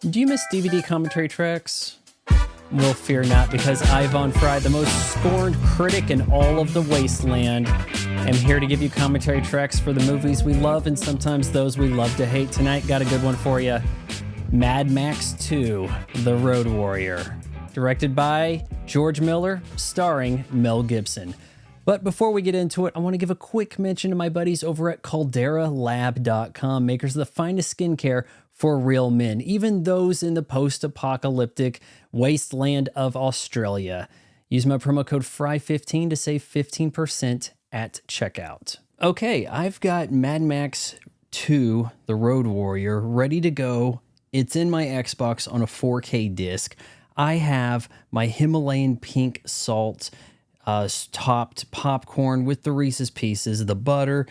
Do you miss DVD commentary tracks? Well, fear not, because Ivan Fry, the most scorned critic in all of the wasteland, am here to give you commentary tracks for the movies we love and sometimes those we love to hate. Tonight, got a good one for you. Mad Max 2, The Road Warrior. Directed by George Miller, starring Mel Gibson. But before we get into it, I want to give a quick mention to my buddies over at CalderaLab.com, makers of the finest skincare for real men, even those in the post-apocalyptic wasteland of Australia. Use my promo code FRY15 to save 15% at checkout. Okay, I've got Mad Max 2, The Road Warrior, ready to go. It's in my Xbox on a 4K disc. I have my Himalayan pink salt topped popcorn with the Reese's Pieces, the butter,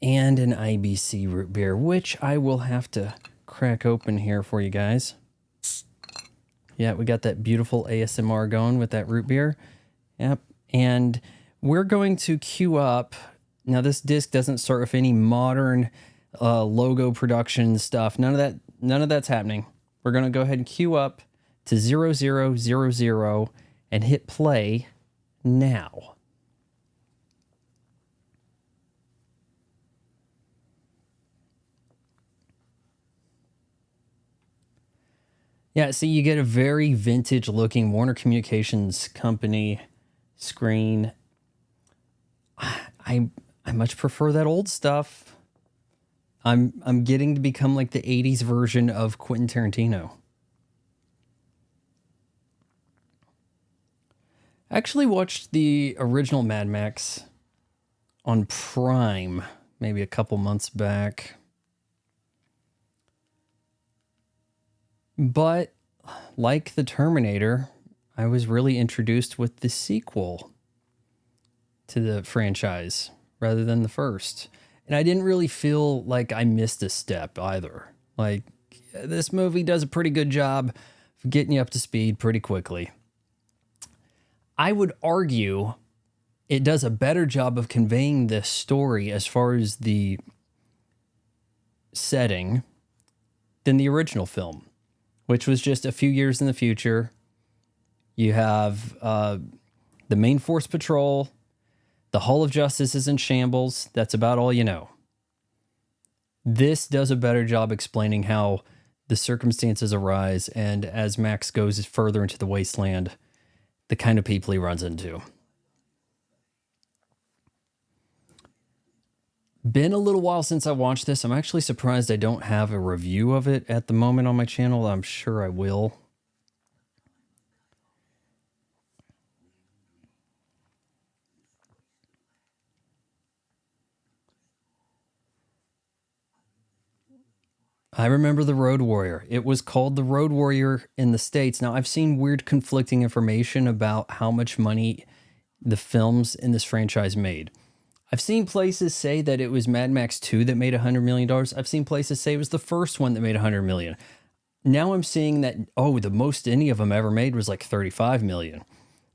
and an IBC root beer, which I will have to crack open here for you guys. Yeah, we got that beautiful ASMR going with that root beer. Yep. And we're going to queue up. Now, this disc doesn't start with any modern logo production stuff. None of that's happening. We're going to go ahead and queue up to 0000 and hit play now. Yeah, see, you get a very vintage looking Warner Communications company screen. I much prefer that old stuff. I'm getting to become like the 80s version of Quentin Tarantino. I actually watched the original Mad Max on Prime maybe a couple months back. But like the Terminator, I was really introduced with the sequel to the franchise rather than the first. And I didn't really feel like I missed a step either. Like, this movie does a pretty good job of getting you up to speed pretty quickly. I would argue it does a better job of conveying this story as far as the setting than the original film, which was just a few years in the future. You have the main force patrol. The Hall of Justice is in shambles. That's about all you know. This does a better job explaining how the circumstances arise, and as Max goes further into the wasteland, the kind of people he runs into. Been a little while since I watched this. I'm actually surprised I don't have a review of it at the moment on my channel. I'm sure I will. I remember The Road Warrior. It was called The Road Warrior in the States. Now, I've seen weird conflicting information about how much money the films in this franchise made. I've seen places say that it was Mad Max 2 that made $100 million. I've seen places say it was the first one that made $100 million. Now I'm seeing that, the most any of them ever made was like $35 million.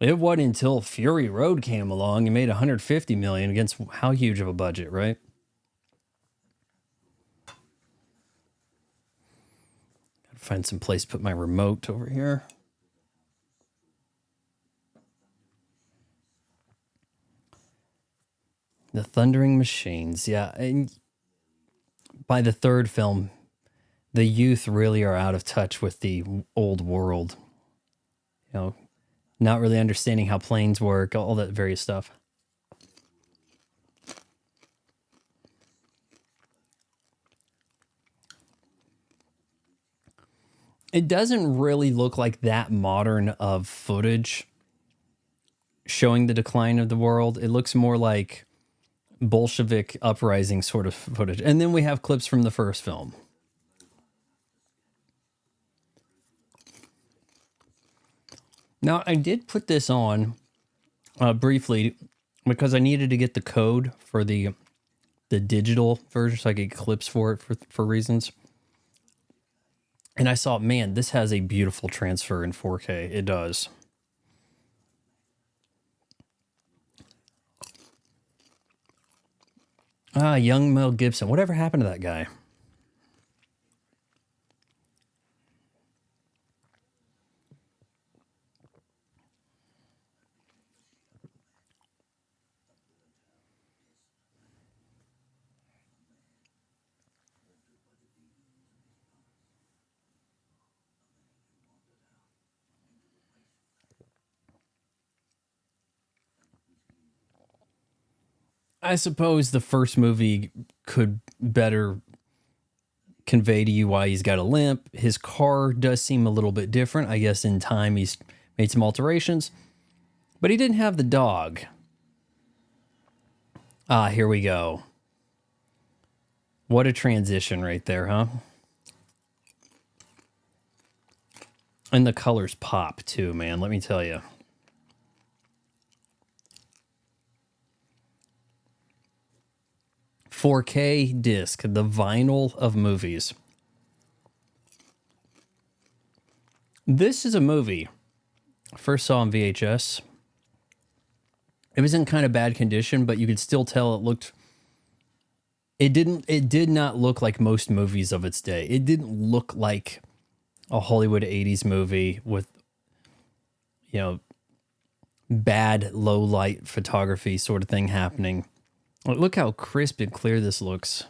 It wasn't until Fury Road came along and made $150 million against how huge of a budget, right? Gotta find some place to put my remote over here. The Thundering Machines, yeah. And by the third film, the youth really are out of touch with the old world. You know, not really understanding how planes work, all that various stuff. It doesn't really look like that modern of footage showing the decline of the world. It looks more like Bolshevik uprising sort of footage. And then we have clips from the first film. Now, I did put this on briefly because I needed to get the code for the digital version so I could get clips for it for reasons. And I saw, man, this has a beautiful transfer in 4K. It does. Young Mel Gibson. Whatever happened to that guy? I suppose the first movie could better convey to you why he's got a limp. His car does seem a little bit different. I guess in time he's made some alterations. But he didn't have the dog. Ah, here we go. What a transition right there, huh? And the colors pop too, man. Let me tell you. "4K disc, the vinyl of movies." This is a movie I first saw on VHS. It was in kind of bad condition, but you could still tell it did not look like most movies of its day. It didn't look like a Hollywood 80s movie with, you know, bad low light photography sort of thing happening. Look how crisp and clear this looks.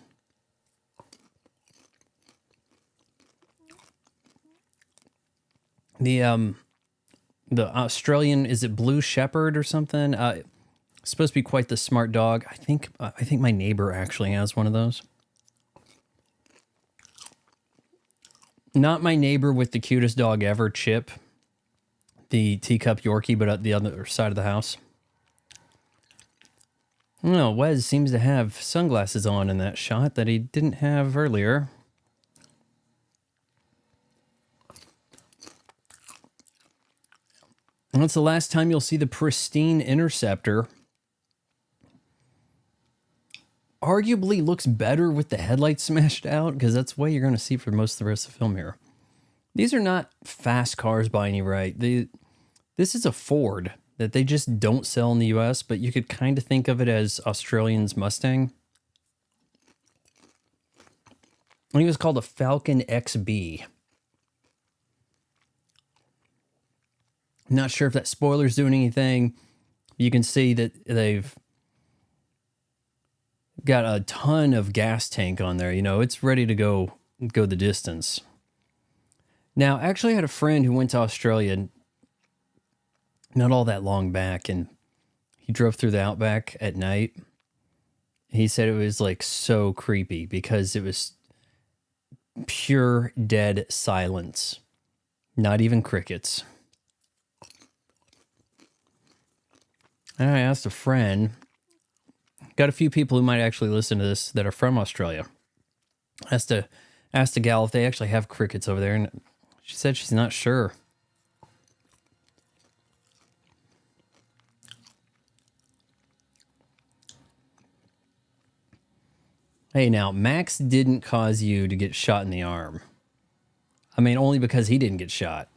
The Australian, is it Blue Shepherd or something? Supposed to be quite the smart dog. I think my neighbor actually has one of those. Not my neighbor with the cutest dog ever, Chip, the teacup Yorkie, but at the other side of the house. No, Wes seems to have sunglasses on in that shot that he didn't have earlier. And that's the last time you'll see the pristine Interceptor. Arguably looks better with the headlights smashed out, because that's what you're going to see for most of the rest of the film here. These are not fast cars by any right. This is a Ford that they just don't sell in the US, but you could kind of think of it as Australian's Mustang. I think it was called a Falcon XB. Not sure if that spoiler's doing anything. You can see that they've got a ton of gas tank on there. You know, it's ready to go the distance. Now, actually, I had a friend who went to Australia not all that long back, and he drove through the outback at night. He said it was like so creepy because it was pure dead silence. Not even crickets. And I asked a friend, got a few people who might actually listen to this that are from Australia. Asked a gal if they actually have crickets over there, and she said she's not sure. Hey, now, Max didn't cause you to get shot in the arm. I mean, only because he didn't get shot.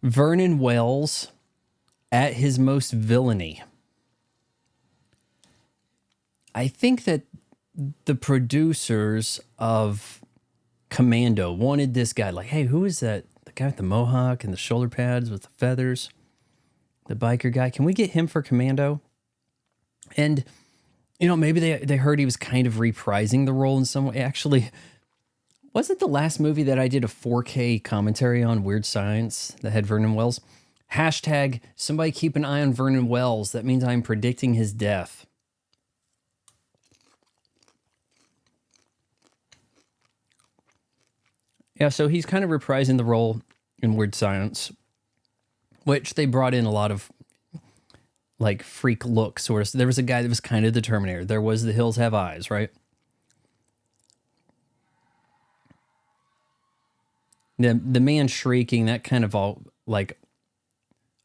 Vernon Wells, at his most villainy. I think that the producers of Commando wanted this guy, like, hey, who is that? The guy with the mohawk and the shoulder pads with the feathers? The biker guy? Can we get him for Commando? And, you know, maybe they heard he was kind of reprising the role in some way. Actually, wasn't the last movie that I did a 4K commentary on Weird Science that had Vernon Wells? Hashtag, somebody keep an eye on Vernon Wells. That means I'm predicting his death. Yeah, so he's kind of reprising the role in Weird Science, which they brought in a lot of, like, freak look sort of. There was a guy that was kind of the Terminator. There was The Hills Have Eyes, right? The man shrieking, that kind of all, like,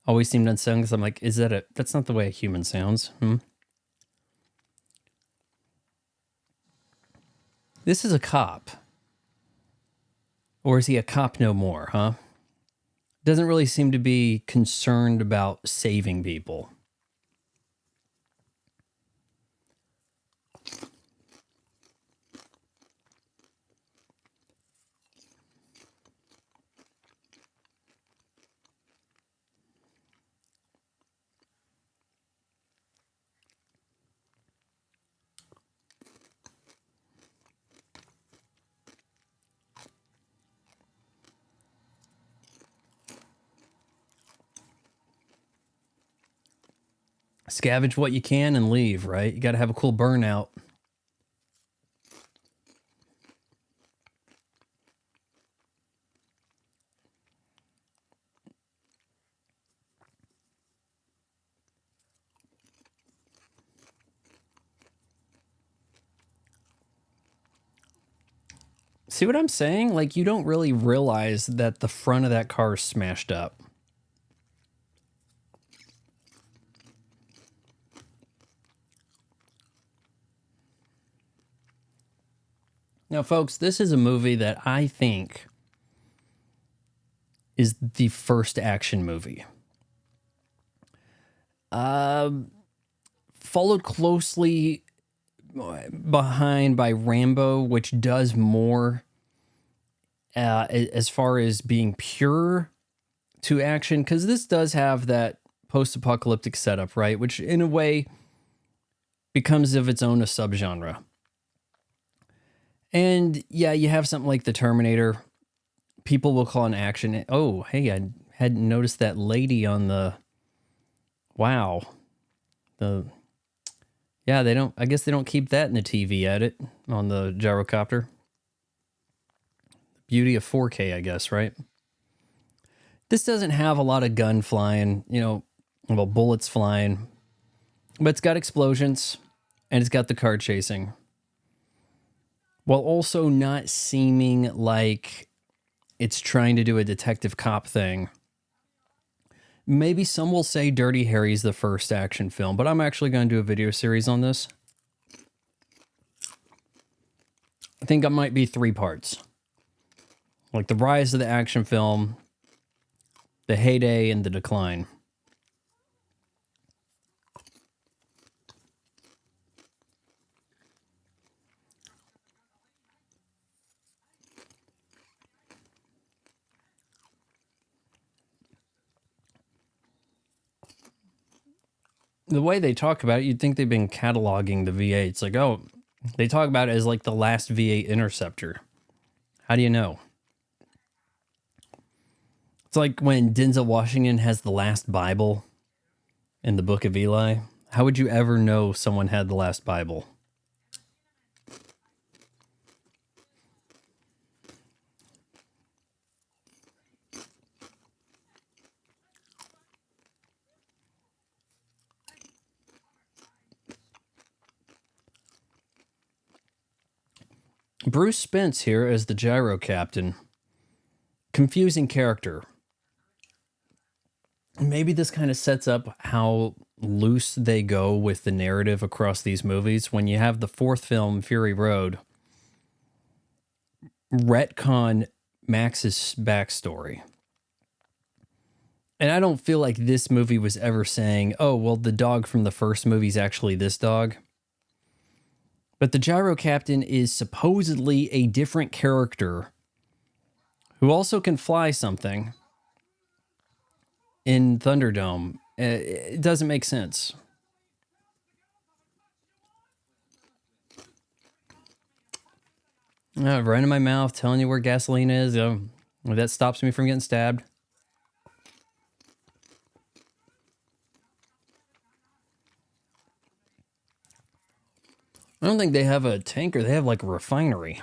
always seemed unsung, because I'm like, that's not the way a human sounds. This is a cop. Or is he a cop no more, huh? Doesn't really seem to be concerned about saving people. Scavenge what you can and leave, right? You got to have a cool burnout. See what I'm saying? Like, you don't really realize that the front of that car is smashed up. Now, folks, this is a movie that I think is the first action movie. Followed closely behind by Rambo, which does more as far as being pure to action, because this does have that post-apocalyptic setup, right? Which in a way becomes of its own a subgenre. And yeah, you have something like the Terminator. People will call an action. Oh, hey, I hadn't noticed that lady on the... Wow. Yeah, they don't... I guess they don't keep that in the TV edit on the gyrocopter. Beauty of 4K, I guess, right? This doesn't have a lot of gun flying, well, bullets flying. But it's got explosions, and it's got the car chasing. While also not seeming like it's trying to do a detective cop thing. Maybe some will say Dirty Harry's the first action film, but I'm actually going to do a video series on this. I think it might be 3 parts. Like the rise of the action film, the heyday, and the decline. The way they talk about it, you'd think they've been cataloging the V8. It's like, oh, they talk about it as like the last V8 Interceptor. How do you know? It's like when Denzel Washington has the last Bible in the Book of Eli. How would you ever know someone had the last Bible? Bruce Spence here as the gyro captain. Confusing character. Maybe this kind of sets up how loose they go with the narrative across these movies. When you have the 4th film, Fury Road, retcon Max's backstory. And I don't feel like this movie was ever saying, oh, well, the dog from the first movie is actually this dog. But the gyro captain is supposedly a different character who also can fly something in Thunderdome. It doesn't make sense. Right in my mouth, telling you where gasoline is. That stops me from getting stabbed. I don't think they have a tanker. They have like a refinery.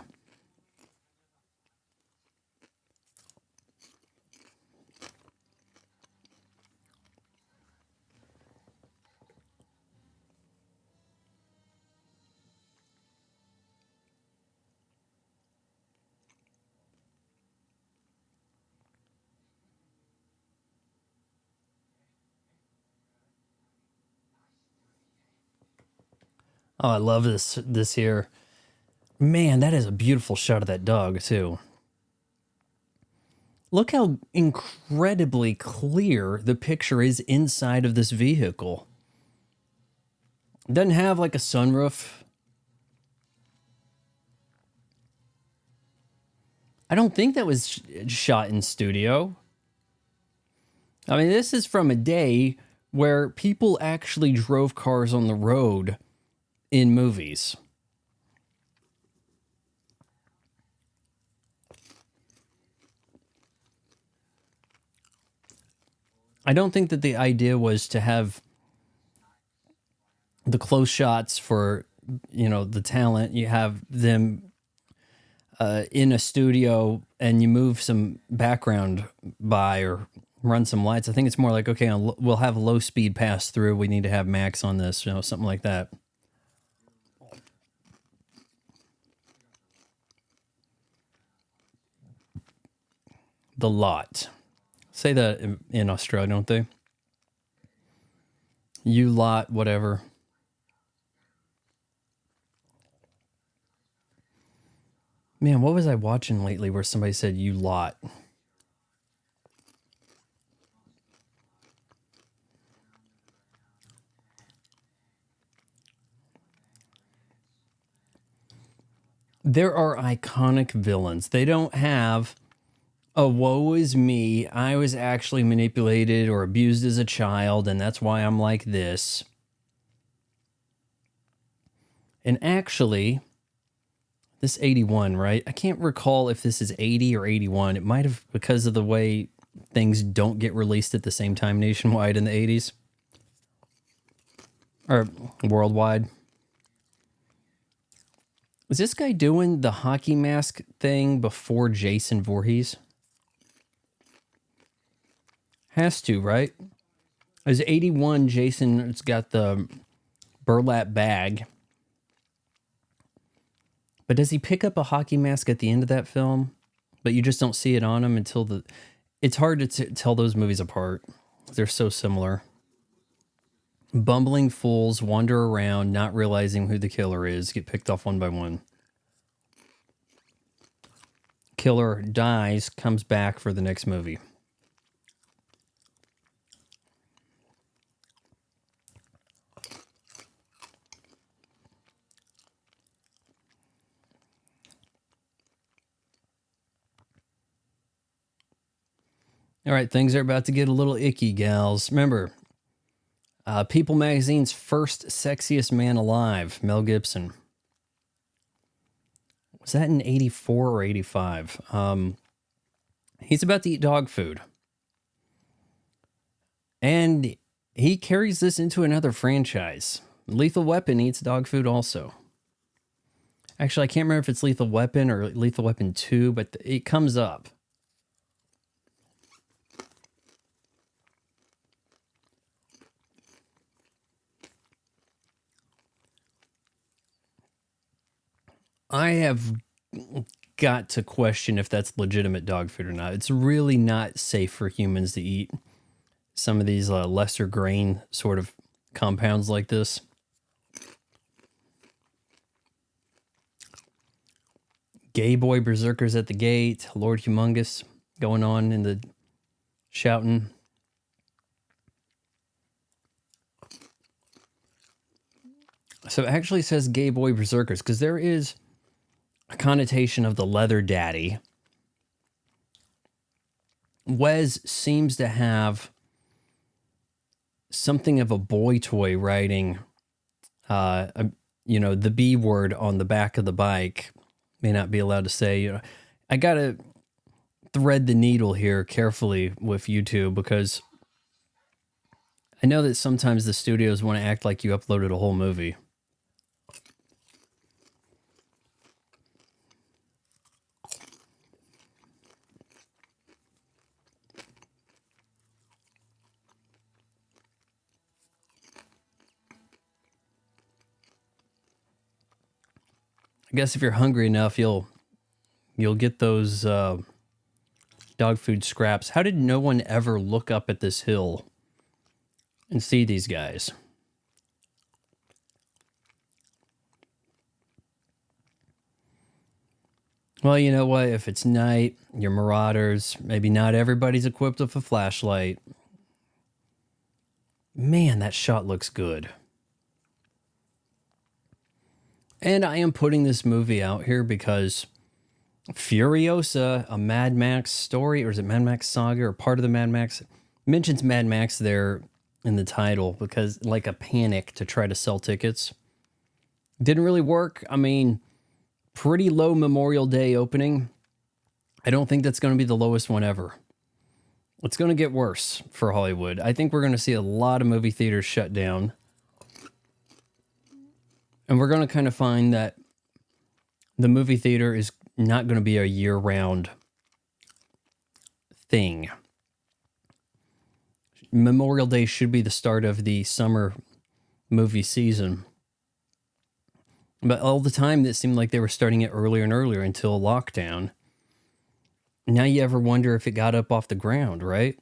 Oh, I love this here. Man, that is a beautiful shot of that dog, too. Look how incredibly clear the picture is inside of this vehicle. It doesn't have like a sunroof. I don't think that was shot in studio. I mean, this is from a day where people actually drove cars on the road in movies. I don't think that the idea was to have the close shots for, the talent. You have them in a studio and you move some background by or run some lights. I think it's more like, okay, we'll have low speed pass through. We need to have max on this, something like that. The lot. Say that in Australia, don't they? You lot, whatever. Man, what was I watching lately where somebody said you lot? There are iconic villains. They don't have a woe is me. I was actually manipulated or abused as a child, and that's why I'm like this. And actually, this 81, right? I can't recall if this is 80 or 81. It might have, because of the way things don't get released at the same time nationwide in the 80s. Or worldwide. Was this guy doing the hockey mask thing before Jason Voorhees? Has to, right? As 81, Jason's got the burlap bag. But does he pick up a hockey mask at the end of that film? But you just don't see it on him until the... It's hard to tell those movies apart. They're so similar. Bumbling fools wander around, not realizing who the killer is, get picked off one by one. Killer dies, comes back for the next movie. All right, things are about to get a little icky, gals. Remember, People Magazine's first sexiest man alive, Mel Gibson. Was that in 84 or 85? He's about to eat dog food. And he carries this into another franchise. Lethal Weapon eats dog food also. Actually, I can't remember if it's Lethal Weapon or Lethal Weapon 2, but it comes up. I have got to question if that's legitimate dog food or not. It's really not safe for humans to eat some of these lesser grain sort of compounds like this. Gay boy berserkers at the gate. Lord Humongous going on in the shouting. So it actually says gay boy berserkers because there is a connotation of the leather daddy. Wes seems to have something of a boy toy writing, the B word on the back of the bike. May not be allowed to say, I got to thread the needle here carefully with YouTube because I know that sometimes the studios want to act like you uploaded a whole movie. I guess if you're hungry enough, you'll get those dog food scraps. How did no one ever look up at this hill and see these guys? Well, you know what? If it's night, you're marauders. Maybe not everybody's equipped with a flashlight. Man, that shot looks good. And I am putting this movie out here because Furiosa, a Mad Max story, or is it Mad Max Saga, or part of the Mad Max, mentions Mad Max there in the title because like a panic to try to sell tickets. Didn't really work. I mean, pretty low Memorial Day opening. I don't think that's going to be the lowest one ever. It's going to get worse for Hollywood. I think we're going to see a lot of movie theaters shut down. And we're going to kind of find that the movie theater is not going to be a year-round thing. Memorial Day should be the start of the summer movie season. But all the time, it seemed like they were starting it earlier and earlier until lockdown. Now you ever wonder if it got up off the ground, right?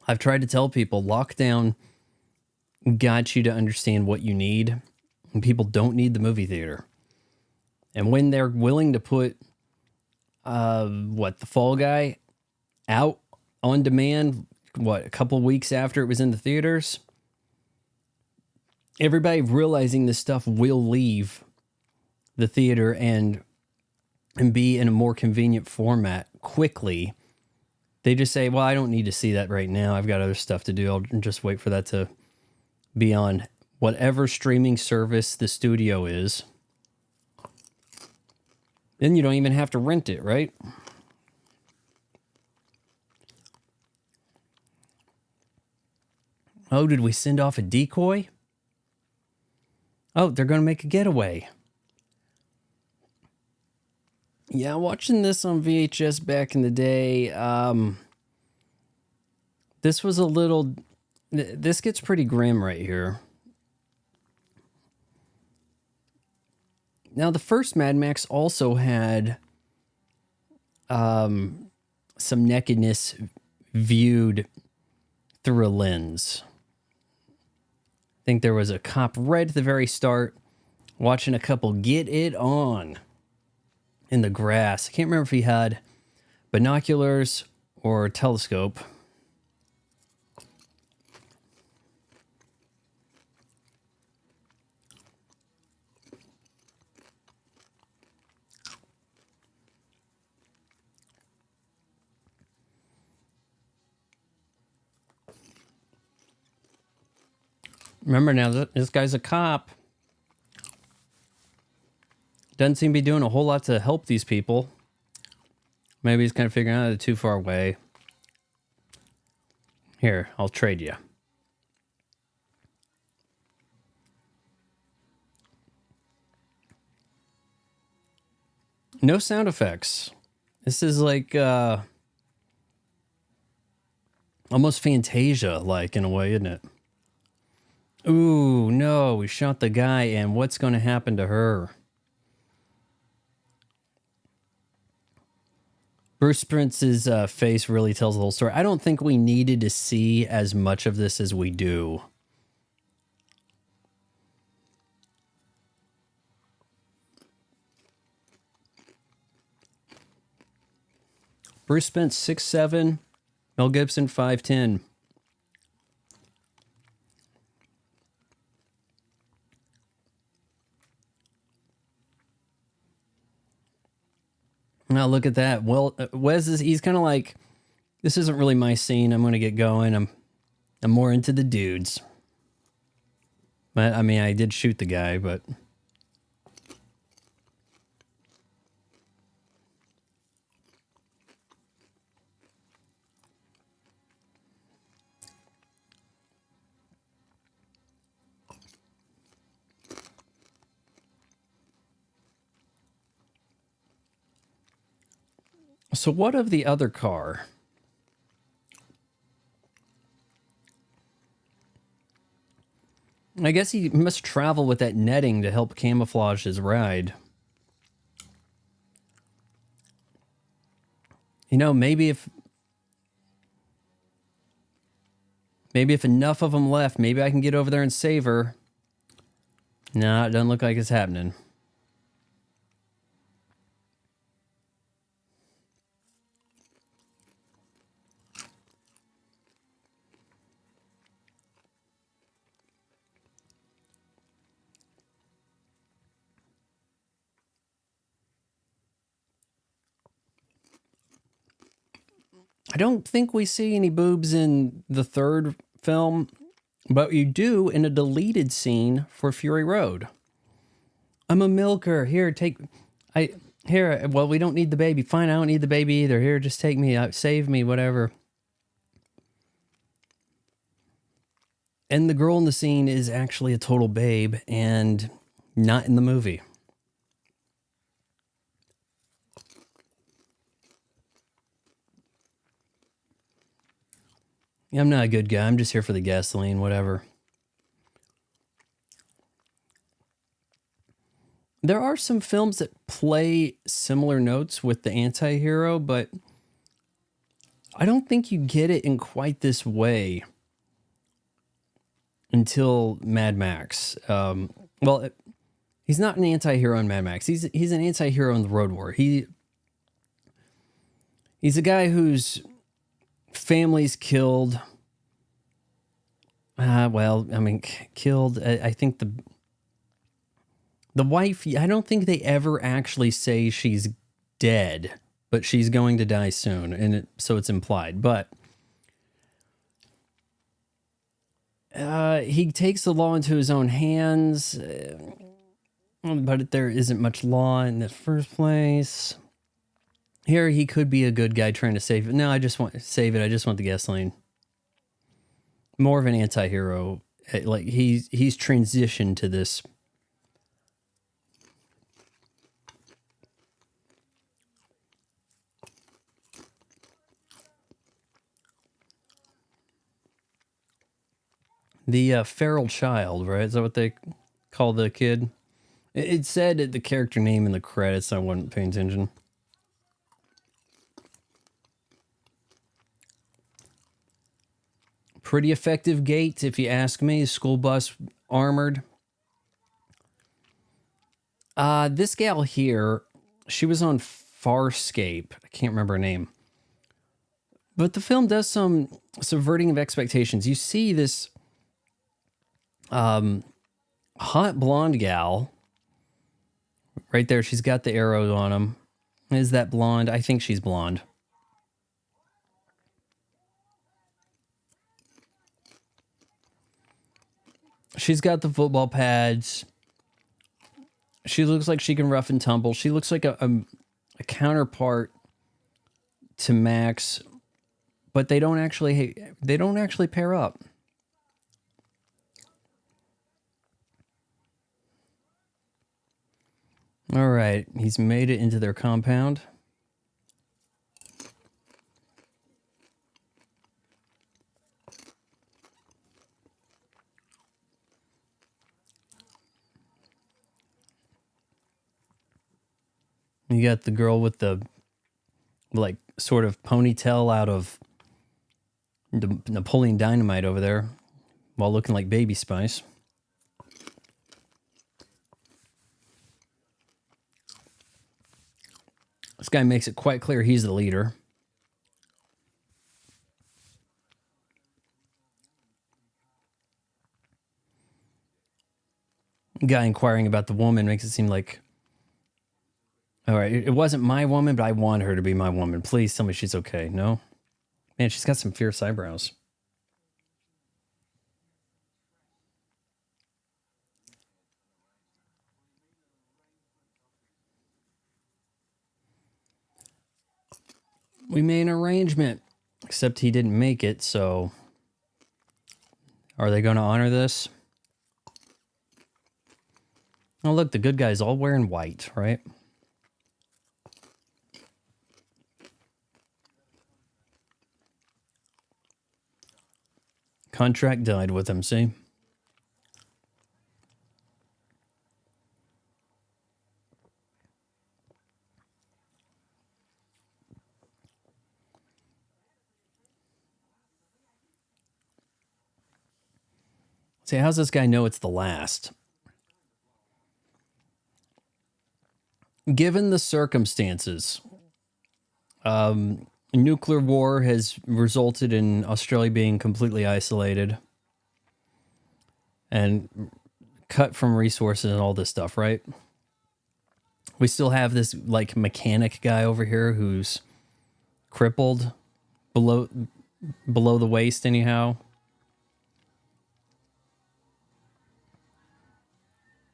I've tried to tell people lockdown got you to understand what you need. And people don't need the movie theater. And when they're willing to put, the Fall Guy out on demand, a couple weeks after it was in the theaters, everybody realizing this stuff will leave the theater and be in a more convenient format quickly. They just say, well, I don't need to see that right now. I've got other stuff to do. I'll just wait for that to be on whatever streaming service the studio is. Then you don't even have to rent it, right? Oh, did we send off a decoy? Oh, they're going to make a getaway. Yeah, watching this on VHS back in the day, this was a little... This gets pretty grim right here. Now, the first Mad Max also had some nakedness viewed through a lens. I think there was a cop right at the very start watching a couple get it on in the grass. I can't remember if he had binoculars or a telescope. Remember now, this guy's a cop. Doesn't seem to be doing a whole lot to help these people. Maybe he's kind of figuring out they're too far away. Here, I'll trade you. No sound effects. This is like almost Fantasia-like in a way, isn't it? Ooh, no, we shot the guy, and what's going to happen to her? Bruce Springs's face really tells the whole story. I don't think we needed to see as much of this as we do. Bruce Spence 6'7", Mel Gibson 5'10". Now look at that. Well, Wes he's kind of like, this isn't really my scene. I'm going to get going. I'm more into the dudes. But I mean, I did shoot the guy, but so what of the other car? I guess he must travel with that netting to help camouflage his ride. You know, maybe if enough of them left, maybe I can get over there and save her. No, it doesn't look like it's happening. I don't think we see any boobs in the third film, but you do in a deleted scene for Fury Road. I'm a milker. Here, well, we don't need the baby. Fine, I don't need the baby either. Here, just take me, save me, whatever. And the girl in the scene is actually a total babe and not in the movie. I'm not a good guy. I'm just here for the gasoline, whatever. There are some films that play similar notes with the anti-hero, but I don't think you get it in quite this way until Mad Max. He's not an anti-hero in Mad Max. He's an anti-hero in the Road War. He's a guy whose family's killed. Killed. I think the wife, I don't think they ever actually say she's dead, but she's going to die soon, and so it's implied. But he takes the law into his own hands, but there isn't much law in the first place. Here, he could be a good guy trying to save it. No, I just want to save it. I just want the gasoline. More of an anti-hero. Like, he's transitioned to this. The feral child, right? Is that what they call the kid? It said the character name in the credits. I wasn't paying attention. Pretty effective gate, if you ask me. School bus armored. This gal here, she was on Farscape. I can't remember her name. But the film does some subverting of expectations. You see this hot blonde gal right there. She's got the arrows on them. Is that blonde? I think she's blonde. She's got the football pads. She looks like she can rough and tumble. She looks like a counterpart to Max, but they don't actually pair up. All right, he's made it into their compound. You got the girl with the, like, sort of ponytail out of Napoleon Dynamite over there while looking like Baby Spice. This guy makes it quite clear he's the leader. Guy inquiring about the woman makes it seem like, all right, it wasn't my woman, but I want her to be my woman. Please tell me she's okay. No? Man, she's got some fierce eyebrows. We made an arrangement, except he didn't make it, so are they going to honor this? Oh, look, the good guy's all wearing white, right? Contract died with him, see? See, how's this guy know it's the last? Given the circumstances, nuclear war has resulted in Australia being completely isolated and cut from resources and all this stuff, right? We still have this, like, mechanic guy over here who's crippled below the waist anyhow.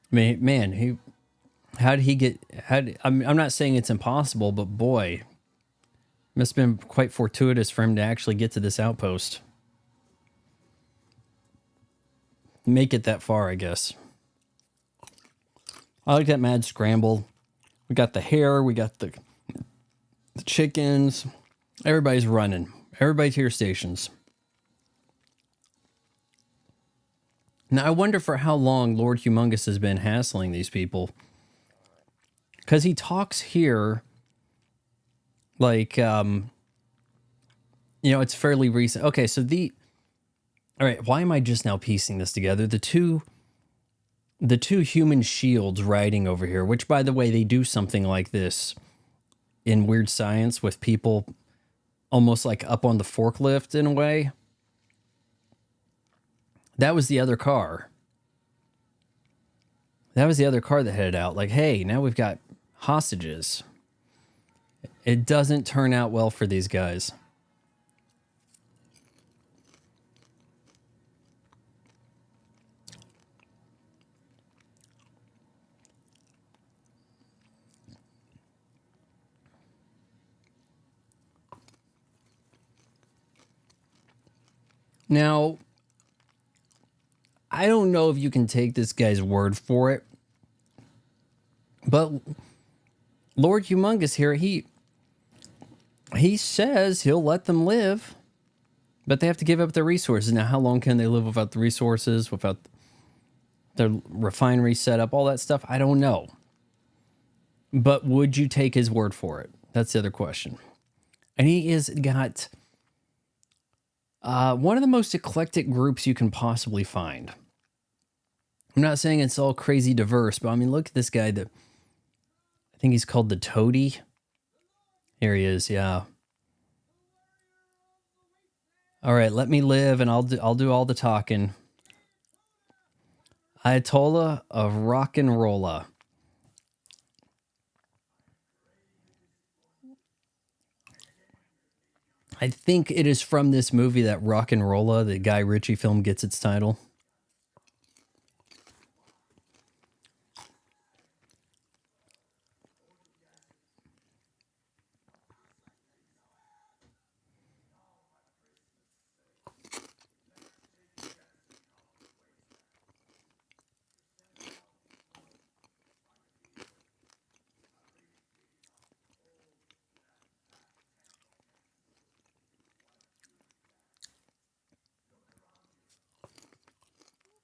Man, I'm not saying it's impossible, but boy, must have been quite fortuitous for him to actually get to this outpost. make it that far, I guess. I like that mad scramble. We got the hare, we got the chickens. Everybody's running. Everybody to your stations. Now, I wonder for how long Lord Humongous has been hassling these people. Because he talks here like, it's fairly recent. Okay, so all right, why am I just now piecing this together? The two human shields riding over here, which, by the way, they do something like this in Weird Science with people almost like up on the forklift in a way. That was the other car. That was the other car that headed out. Like, hey, now we've got hostages. It doesn't turn out well for these guys. Now, I don't know if you can take this guy's word for it, but Lord Humongous here, he says he'll let them live, but they have to give up their resources. Now, how long can they live without the resources, without their refinery set up, all that stuff? I don't know. But would you take his word for it? That's the other question. And he has got one of the most eclectic groups you can possibly find. I'm not saying it's all crazy diverse, but I mean, look at this guy that I think he's called the Toady. Here he is, yeah. All right, let me live, and I'll do all the talking. Ayatollah of rock and rolla. I think it is from this movie that Rock and Rolla, the Guy Ritchie film, gets its title.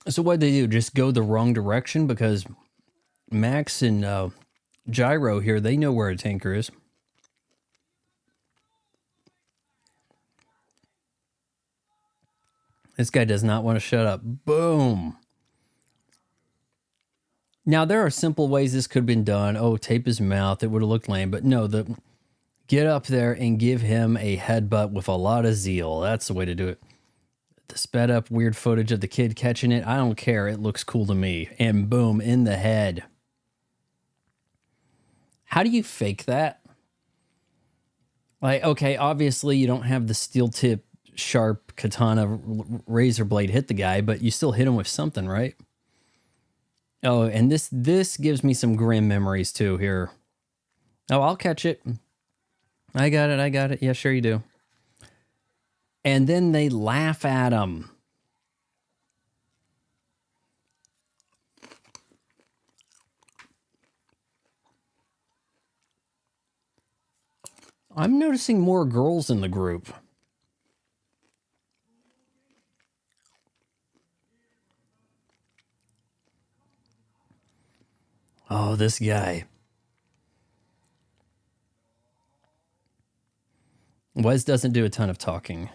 So what they do? Just go the wrong direction? Because Max and Gyro here, they know where a tanker is. This guy does not want to shut up. Boom. Now, there are simple ways this could have been done. Oh, tape his mouth. It would have looked lame. But no, get up there and give him a headbutt with a lot of zeal. That's the way to do it. The sped up weird footage of the kid catching it. I don't care. It looks cool to me. And boom, in the head. How do you fake that? Like, okay, obviously you don't have the steel tip, sharp katana razor blade hit the guy, but you still hit him with something, right? Oh, and this gives me some grim memories too here. Oh, I'll catch it. I got it. Yeah, sure you do. And then they laugh at him. I'm noticing more girls in the group. Oh, this guy. Wes doesn't do a ton of talking.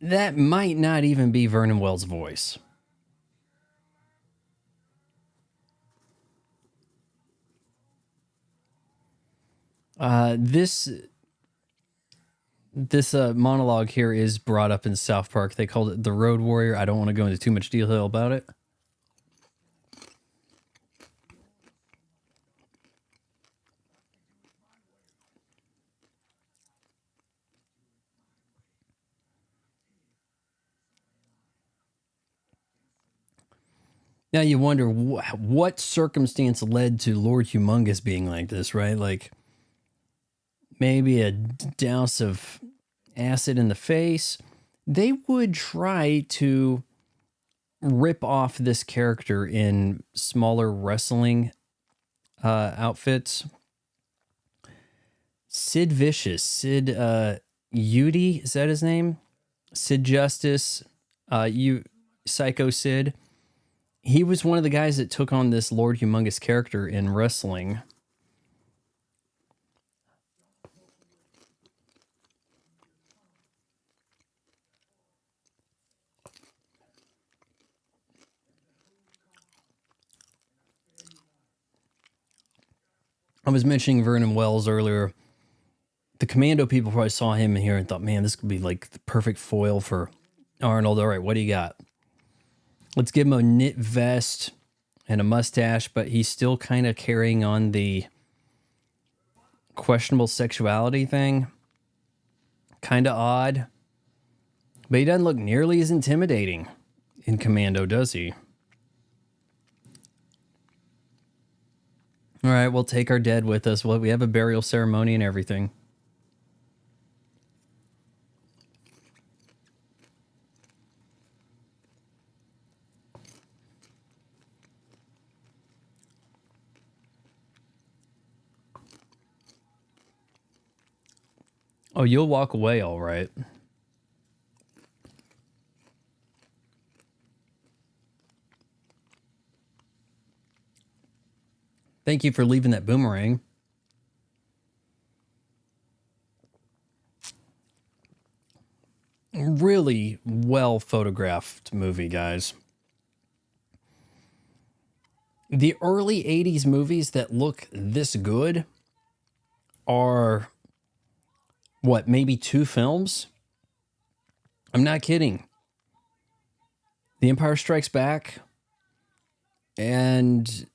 That might not even be Vernon Wells' voice. This monologue here is brought up in South Park. They called it The Road Warrior. I don't want to go into too much detail about it. Now you wonder what circumstance led to Lord Humongous being like this, right? Like maybe a douse of acid in the face, they would try to rip off this character in smaller wrestling outfits. Sid Vicious, Sid Udy, is that his name? Sid Justice, Psycho Sid. He was one of the guys that took on this Lord Humongous character in wrestling. I was mentioning Vernon Wells earlier. The Commando people probably saw him in here and thought, man, this could be like the perfect foil for Arnold. All right, what do you got? Let's give him a knit vest and a mustache, but he's still kind of carrying on the questionable sexuality thing. Kind of odd. But he doesn't look nearly as intimidating in Commando, does he? All right, we'll take our dead with us. We have a burial ceremony and everything. Oh, you'll walk away all right. Thank you for leaving that boomerang. Really well photographed movie, guys. The early 80s movies that look this good are, what, maybe 2 films? I'm not kidding. The Empire Strikes Back and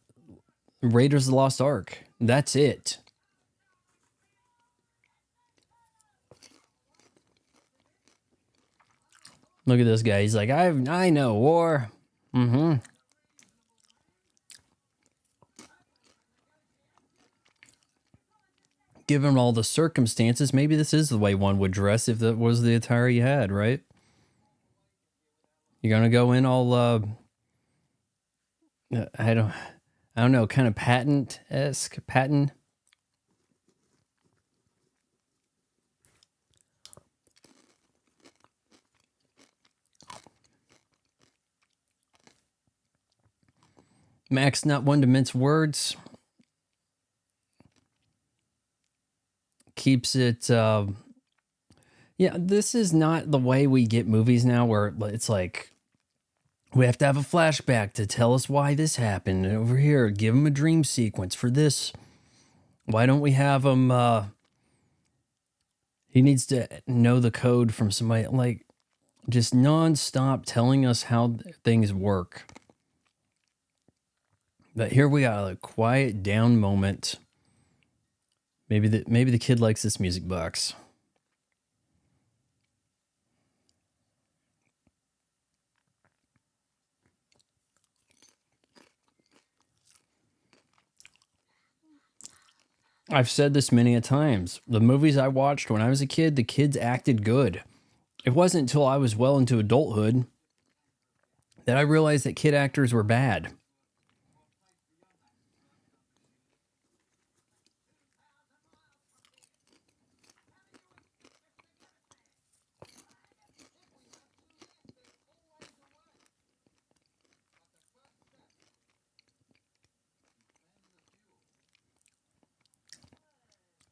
Raiders of the Lost Ark. That's it. Look at this guy. He's like, I know war. Mm-hmm. Given all the circumstances, maybe this is the way one would dress if that was the attire you had, right? You're gonna go in all I don't know, kind of patent-esque, patent. Max, not one to mince words. Keeps it, yeah, this is not the way we get movies now where it's like, we have to have a flashback to tell us why this happened. And over here, give him a dream sequence for this. Why don't we have him, he needs to know the code from somebody, like, just non-stop telling us how things work. But here we got a quiet down moment. Maybe the kid likes this music box. I've said this many a times. The movies I watched when I was a kid, the kids acted good. It wasn't until I was well into adulthood that I realized that kid actors were bad.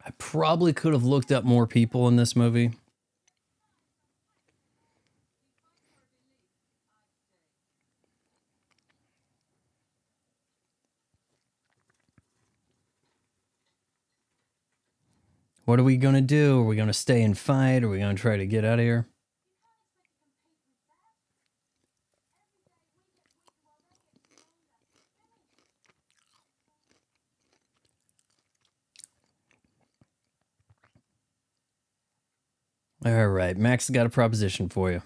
I probably could have looked up more people in this movie. What are we going to do? Are we going to stay and fight? Are we going to try to get out of here? All right, Max has got a proposition for you.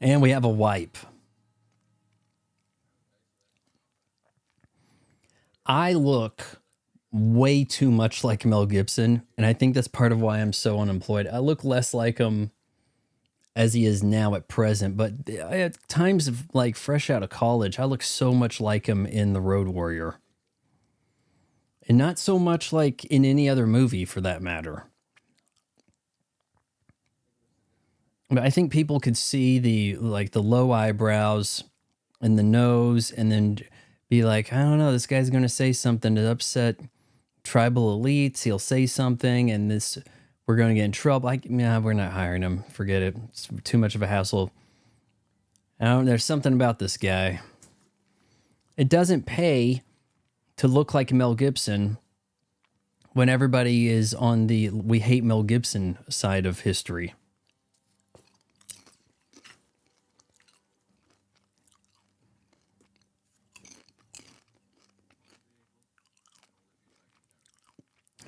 And we have a wipe. I look way too much like Mel Gibson, and I think that's part of why I'm so unemployed. I look less like him as he is now at present, but at times of like fresh out of college, I look so much like him in The Road Warrior. And not so much like in any other movie for that matter. But I think people could see the low eyebrows and the nose and then be like, I don't know, this guy's going to say something to upset tribal elites. He'll say something and we're going to get in trouble. Nah, we're not hiring him. Forget it. It's too much of a hassle. There's something about this guy. It doesn't pay to look like Mel Gibson when everybody is on the we hate Mel Gibson side of history.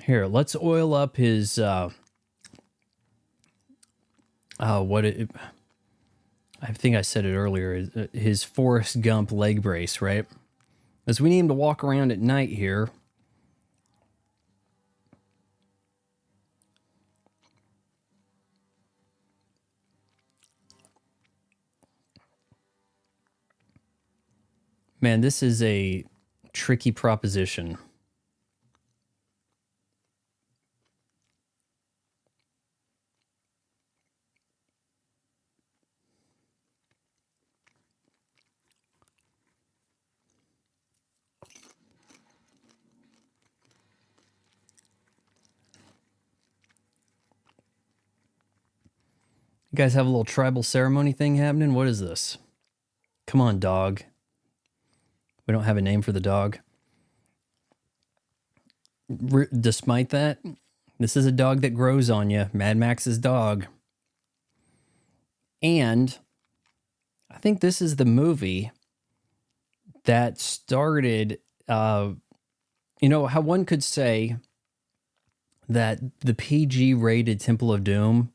Here, let's oil up his I think I said it earlier, his Forrest Gump leg brace, right? As we need him to walk around at night here. Man, this is a tricky proposition. You guys have a little tribal ceremony thing happening? What is this? Come on, dog. We don't have a name for the dog. Despite that, this is a dog that grows on you. Mad Max's dog. And I think this is the movie that started, how one could say that the PG-rated Temple of Doom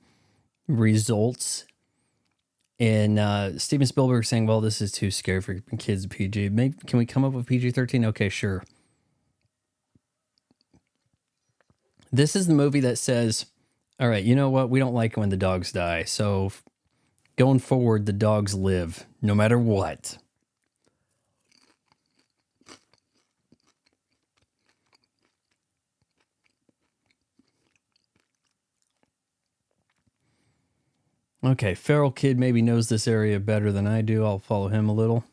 results in Steven Spielberg saying, well, this is too scary for kids PG. Can we come up with PG-13? Okay, sure. This is the movie that says, all right, you know what? We don't like when the dogs die. So going forward, the dogs live no matter what. Okay, Feral Kid maybe knows this area better than I do. I'll follow him a little.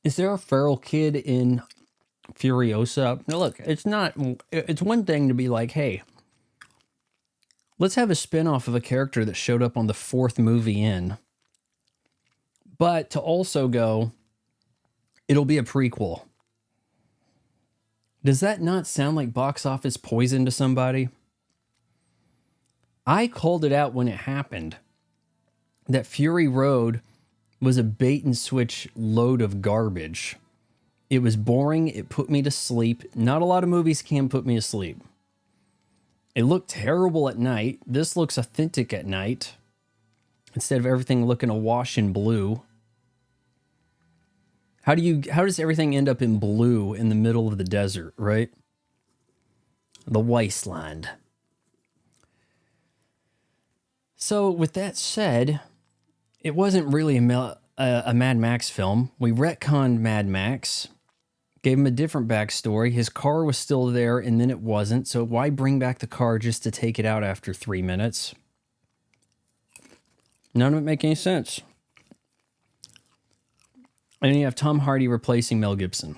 Is there a Feral Kid in Furiosa? Now look, it's one thing to be like, hey, let's have a spinoff of a character that showed up on the 4th movie in. But to also go, it'll be a prequel. Does that not sound like box office poison to somebody? I called it out when it happened. That Fury Road was a bait and switch load of garbage. It was boring. It put me to sleep. Not a lot of movies can put me to sleep. It looked terrible at night. This looks authentic at night. Instead of everything looking awash in blue. How does everything end up in blue in the middle of the desert, right? The wasteland. So with that said, it wasn't really a Mad Max film. We retconned Mad Max, gave him a different backstory. His car was still there and then it wasn't. So why bring back the car just to take it out after 3 minutes? None of it make any sense. And then you have Tom Hardy replacing Mel Gibson.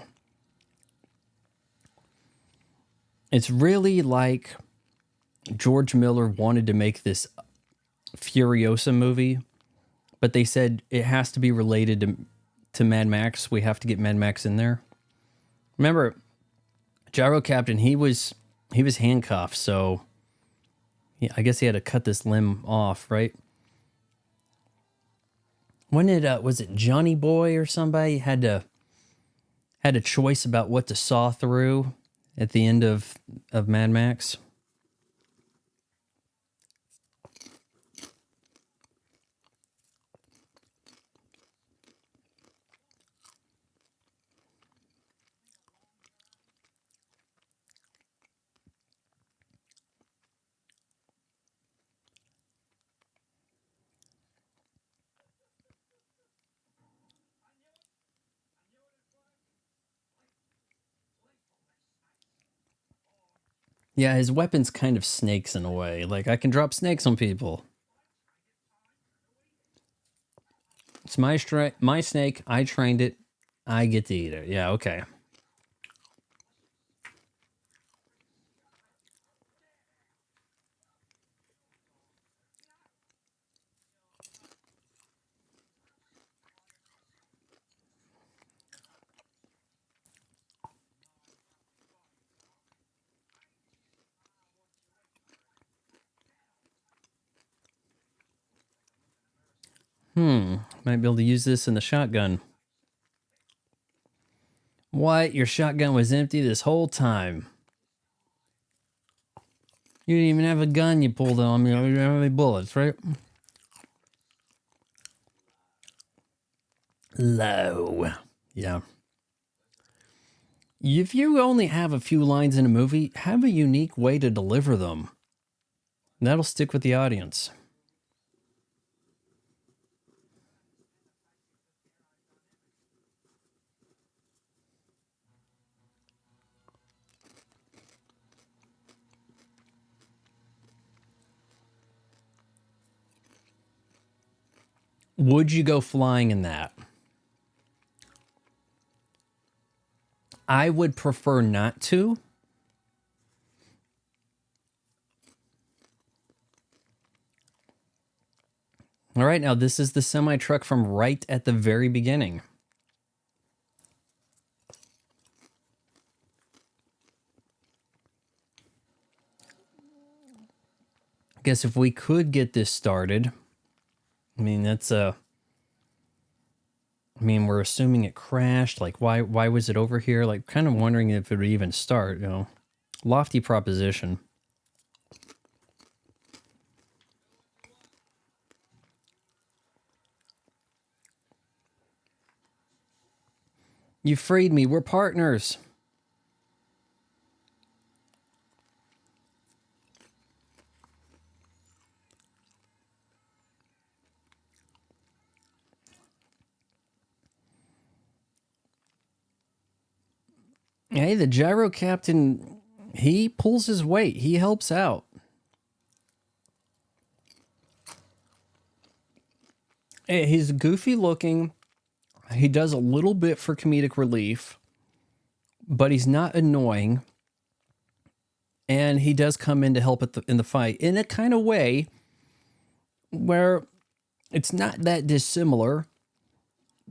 It's really like George Miller wanted to make this Furiosa movie, but they said it has to be related to Mad Max. We have to get Mad Max in there. Remember, Gyro Captain, he was handcuffed, so I guess he had to cut this limb off, right? When was it Johnny Boy or somebody had a choice about what to saw through at the end of Mad Max? Yeah, his weapon's kind of snakes in a way. Like, I can drop snakes on people. It's my snake. I trained it. I get to eat it. Yeah, okay. Might be able to use this in the shotgun. What? Your shotgun was empty this whole time. You didn't even have a gun you pulled on me. You didn't have any bullets, right? Low. Yeah. If you only have a few lines in a movie, have a unique way to deliver them. That'll stick with the audience. Would you go flying in that? I would prefer not to. All right, now this is the semi-truck from right at the very beginning. I guess if we could get this started, I mean, that's I mean, we're assuming it crashed. Like, why was it over here? Like, kind of wondering if it would even start, you know. Lofty proposition. You freed me. We're partners. Hey, the gyro captain, he pulls his weight. He helps out. Hey, he's goofy looking. He does a little bit for comedic relief, but he's not annoying. And he does come in to help in the fight in a kind of way where it's not that dissimilar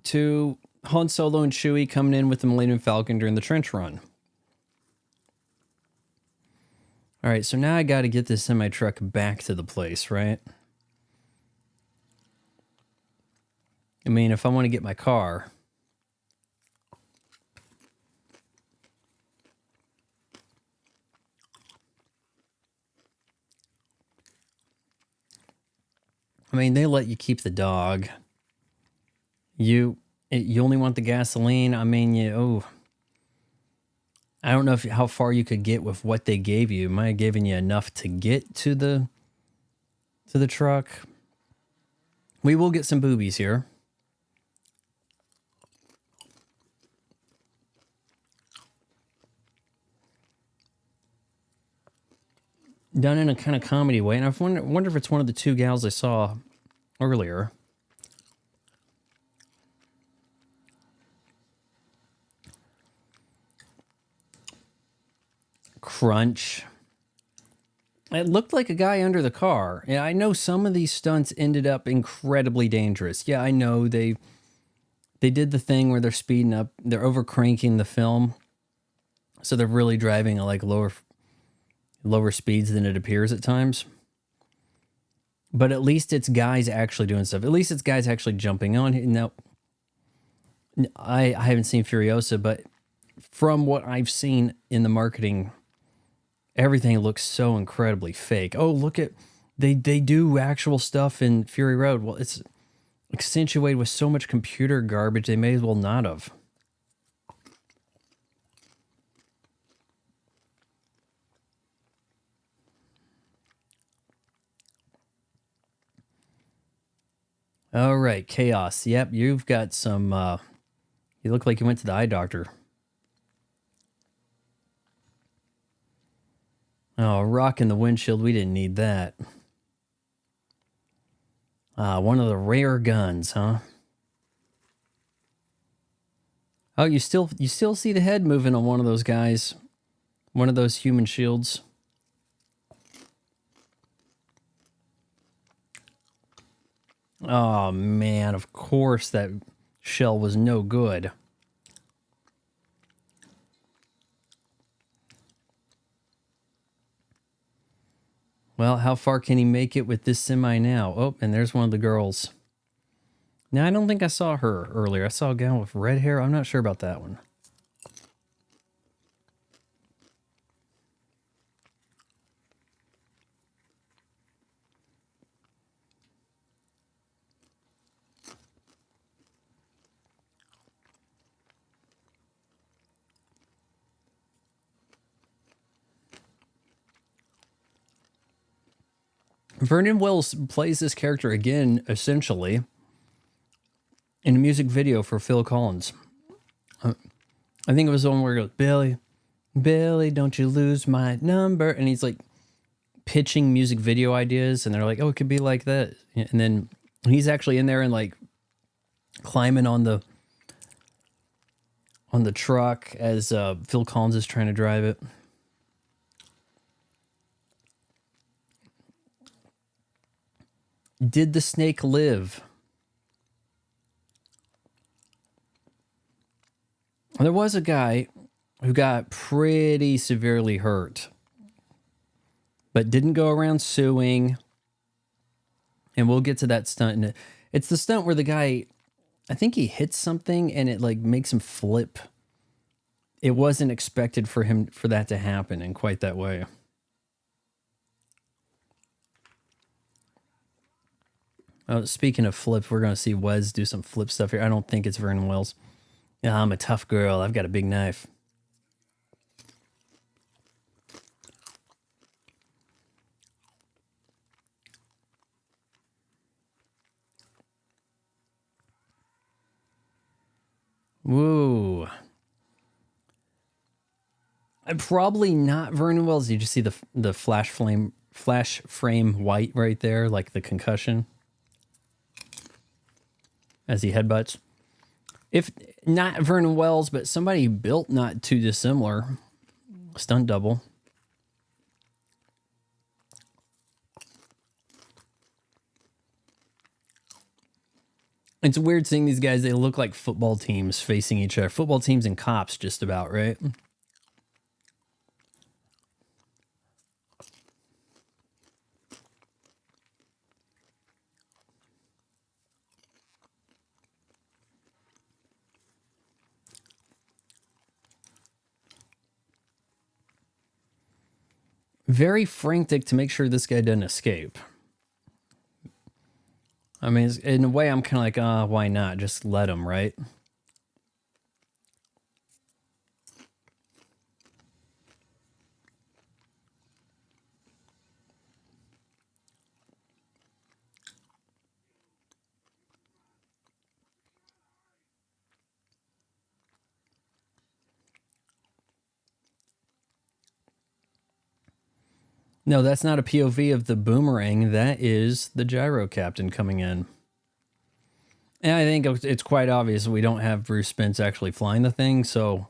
to Han Solo and Chewie coming in with the Millennium Falcon during the trench run. All right, so now I got to get this semi-truck back to the place, right? I mean, if I want to get my car... I mean, they let you keep the dog. You only want the gasoline. I mean, I don't know how far you could get with what they gave you. Am I giving you enough to get to the truck? We will get some boobies here. Done in a kind of comedy way. And I wonder if it's one of the two gals I saw earlier. Crunch. It looked like a guy under the car. Yeah, I know some of these stunts ended up incredibly dangerous. Yeah, I know they did the thing where they're speeding up. They're over cranking the film. So they're really driving at like lower speeds than it appears at times. But at least it's guys actually doing stuff. At least it's guys actually jumping on. Now, I haven't seen Furiosa, but from what I've seen in the marketing, everything looks so incredibly fake. Oh, look at... They do actual stuff in Fury Road. Well, it's accentuated with so much computer garbage, they may as well not have. All right, Chaos. Yep, you've got some... you look like you went to the eye doctor. Oh, rock in the windshield. We didn't need that. One of the rare guns, huh? Oh, you still see the head moving on one of those guys. One of those human shields. Oh, man, of course that shell was no good. Well, how far can he make it with this semi now? Oh, and there's one of the girls. Now, I don't think I saw her earlier. I saw a gal with red hair. I'm not sure about that one. Vernon Wells plays this character again, essentially, in a music video for Phil Collins. I think it was the one where he goes, Billy, Billy, don't you lose my number. And he's like pitching music video ideas, and they're like, oh, it could be like that. And then he's actually in there and like climbing on the truck as Phil Collins is trying to drive it. Did the snake live? There was a guy who got pretty severely hurt, but didn't go around suing. And we'll get to that stunt. It's the stunt where the guy, I think he hits something and it like makes him flip. It wasn't expected for that to happen in quite that way. Speaking of flips, we're going to see Wes do some flip stuff here. I don't think it's Vernon Wells. Yeah, I'm a tough girl. I've got a big knife. Woo. Probably not Vernon Wells. You just see the flash frame white right there, like the concussion as he headbutts. If not Vernon Wells, but somebody built not too dissimilar. Stunt double. It's weird seeing these guys. They look like football teams facing each other. Football teams and cops, just about, right? Very frantic to make sure this guy doesn't escape. I mean, in a way, I'm kind of like, why not? Just let him, right? No, that's not a POV of the boomerang. That is the gyro captain coming in. And I think it's quite obvious we don't have Bruce Spence actually flying the thing, so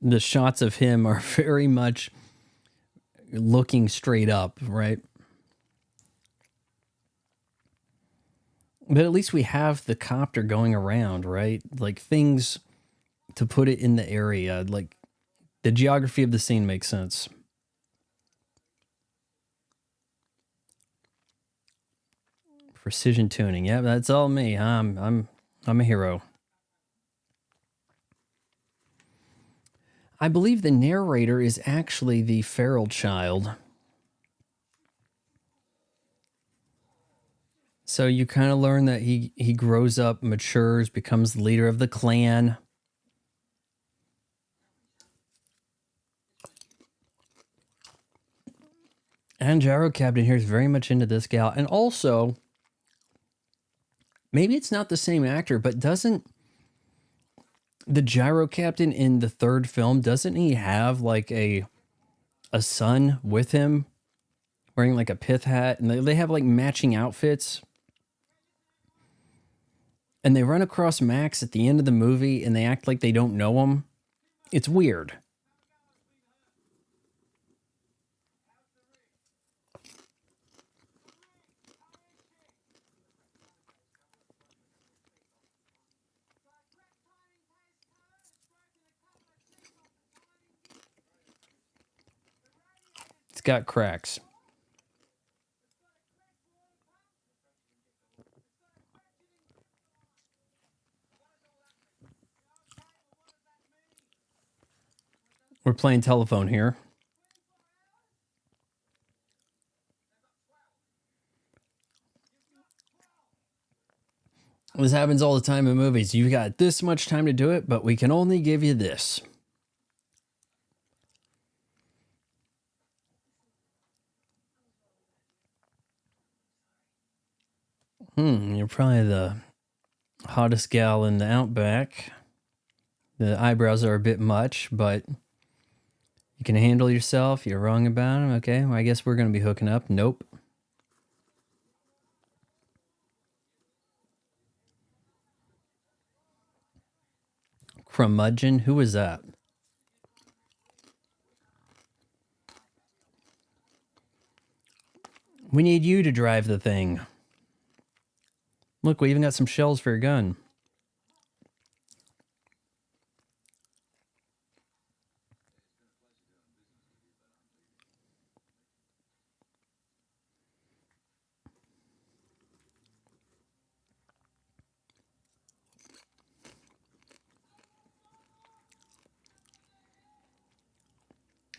the shots of him are very much looking straight up, right? But at least we have the copter going around, right? Like things to put it in the area. Like the geography of the scene makes sense. Precision tuning. Yeah, that's all me. I'm a hero. I believe the narrator is actually the feral child. So you kind of learn that he grows up, matures, becomes the leader of the clan. And Gyro Captain here is very much into this gal. And also, maybe it's not the same actor, but doesn't the Gyro Captain in the third film, doesn't he have like a a son with him wearing like a pith hat, and they have like matching outfits. And they run across Max at the end of the movie and they act like they don't know him. It's weird. It's got cracks. We're playing telephone here. This happens all the time in movies. You got this much time to do it, but we can only give you this. You're probably the hottest gal in the Outback. The eyebrows are a bit much, but you can handle yourself. You're wrong about them. Okay, well, I guess we're going to be hooking up. Nope. Curmudgeon? Who was that? We need you to drive the thing. Look, we even got some shells for your gun.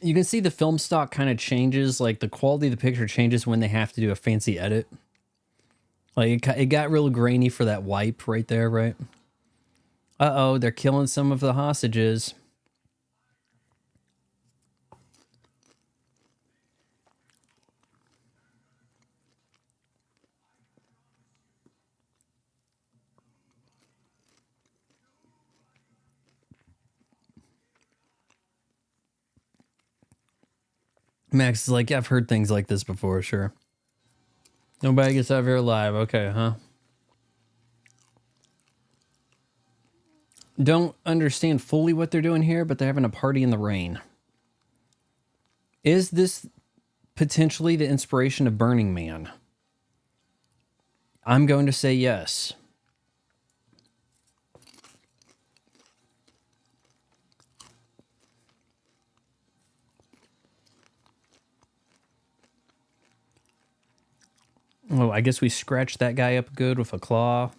You can see the film stock kind of changes, like the quality of the picture changes when they have to do a fancy edit. Like it got real grainy for that wipe right there, right? Uh-oh, they're killing some of the hostages. Max is like, I've heard things like this before, sure. Nobody gets out of here alive. Okay, huh? Don't understand fully what they're doing here, but they're having a party in the rain. Is this potentially the inspiration of Burning Man? I'm going to say yes. Oh, I guess we scratched that guy up good with a claw.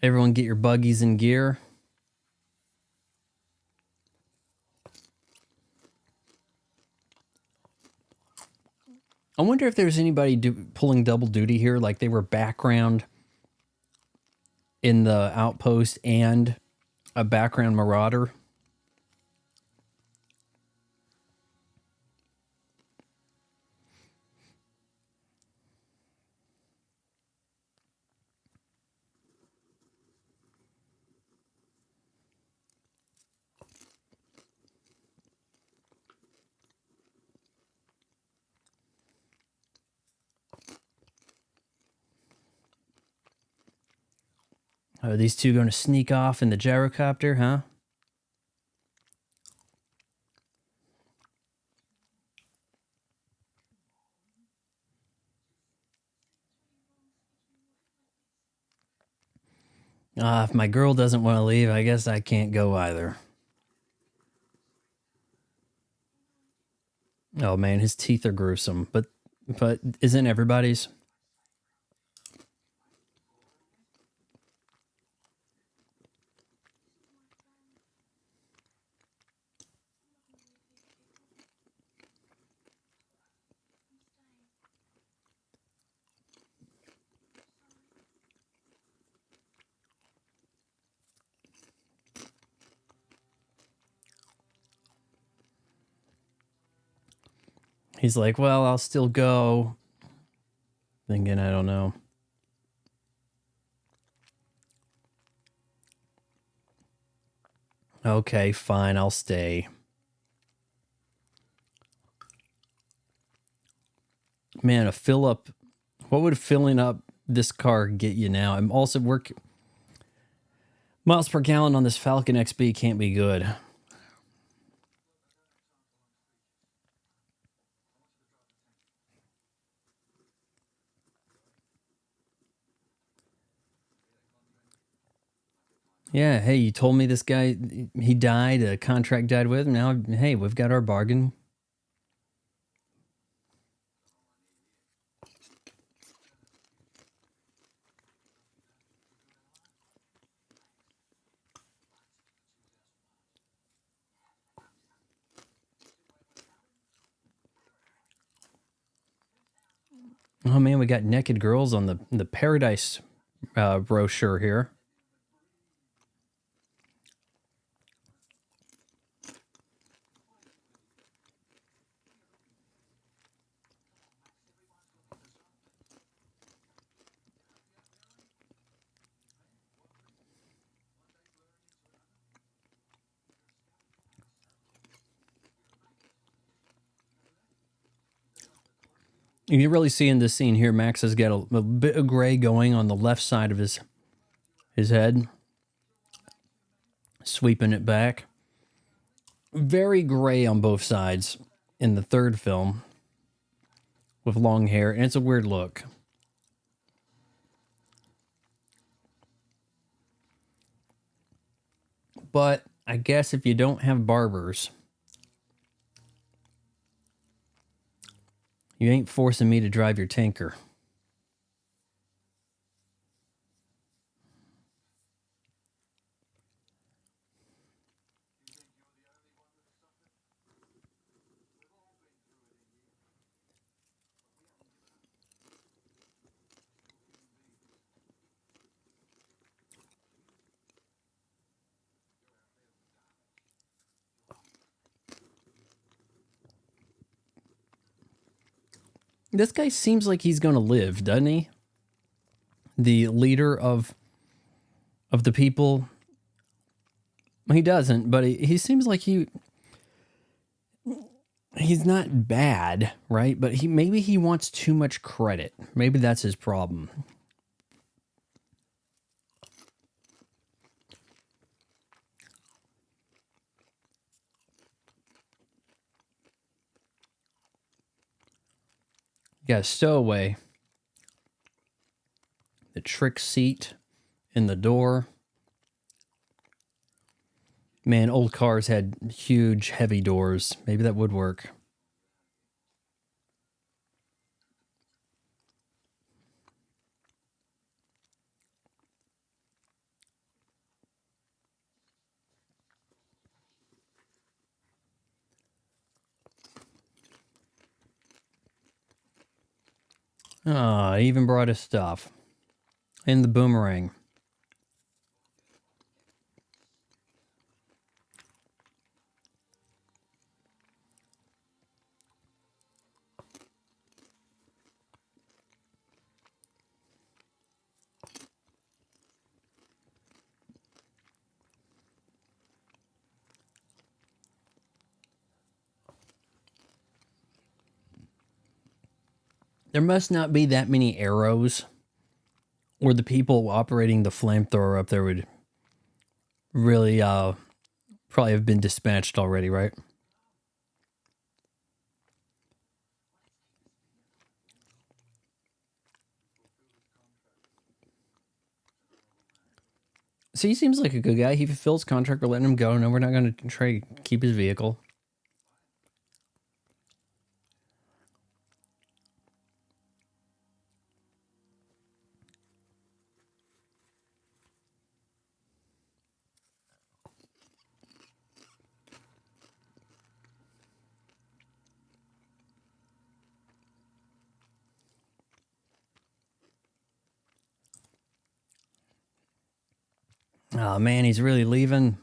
Everyone get your buggies in gear. I wonder if there's anybody pulling double duty here, like they were background in the outpost and a background marauder. Are these two going to sneak off in the gyrocopter, huh? If my girl doesn't want to leave, I guess I can't go either. Oh man, his teeth are gruesome, but isn't everybody's? He's like, well, I'll still go. Thinking, I don't know. Okay, fine, I'll stay. Man, a fill up. What would filling up this car get you now? I'm also miles per gallon on this Falcon XB can't be good. Yeah, hey, you told me this guy, he died, a contract died with him. Now, hey, we've got our bargain. Oh man, we got naked girls on the Paradise brochure here. You can really see in this scene here, Max has got a bit of gray going on the left side of his head. Sweeping it back. Very gray on both sides in the third film. With long hair, and it's a weird look. But I guess if you don't have barbers, you ain't forcing me to drive your tanker. This guy seems like he's going to live, doesn't he? The leader of the people. He doesn't, but he seems like he's not bad, right? But maybe he wants too much credit. Maybe that's his problem. You got a stowaway. The trick seat in the door. Man, old cars had huge, heavy doors. Maybe that would work. Ah, he even brought his stuff. And the boomerang. There must not be that many arrows, or the people operating the flamethrower up there would really probably have been dispatched already, right? So he seems like a good guy. He fulfills contract. We're letting him go. No, we're not going to try to keep his vehicle. Oh, man, he's really leaving.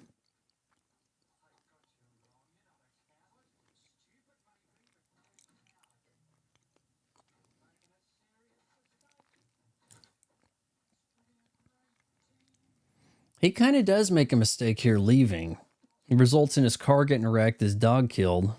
He kind of does make a mistake here leaving. It results in his car getting wrecked, his dog killed.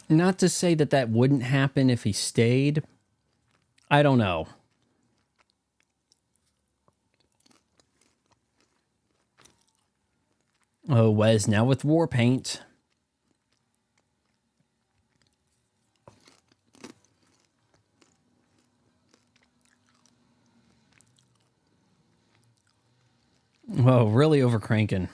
Not to say that that wouldn't happen if he stayed. I don't know. Oh, Wes, now with war paint. Whoa, really overcranking.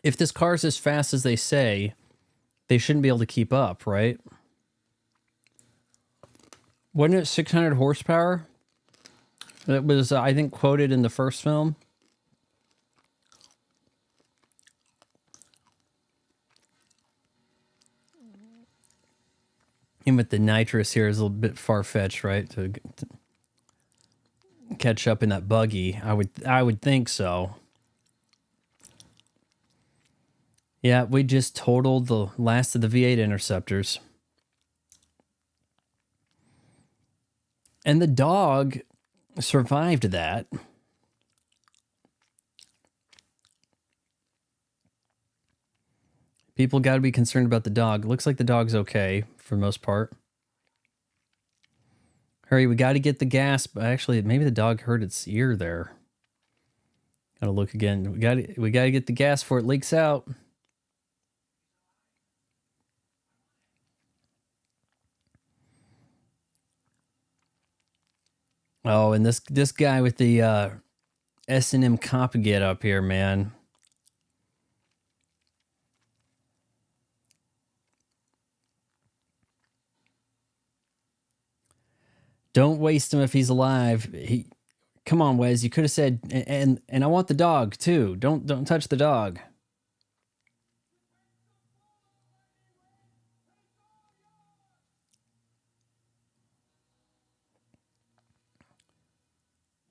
If this car's as fast as they say, they shouldn't be able to keep up, right? Wasn't it 600 horsepower? That was, I think, quoted in the first film. And with the nitrous here is a little bit far-fetched, right? To catch up in that buggy. I would think so. Yeah, we just totaled the last of the V8 interceptors. And the dog survived that. People got to be concerned about the dog. Looks like the dog's okay for the most part. Hurry, we got to get the gas. Actually, maybe the dog hurt its ear there. Gotta look again. We got to get the gas before it leaks out. Oh, and this guy with the S&M cop get up here, man. Don't waste him if he's alive. Come on, Wes. You could have said, and I want the dog too. Don't touch the dog.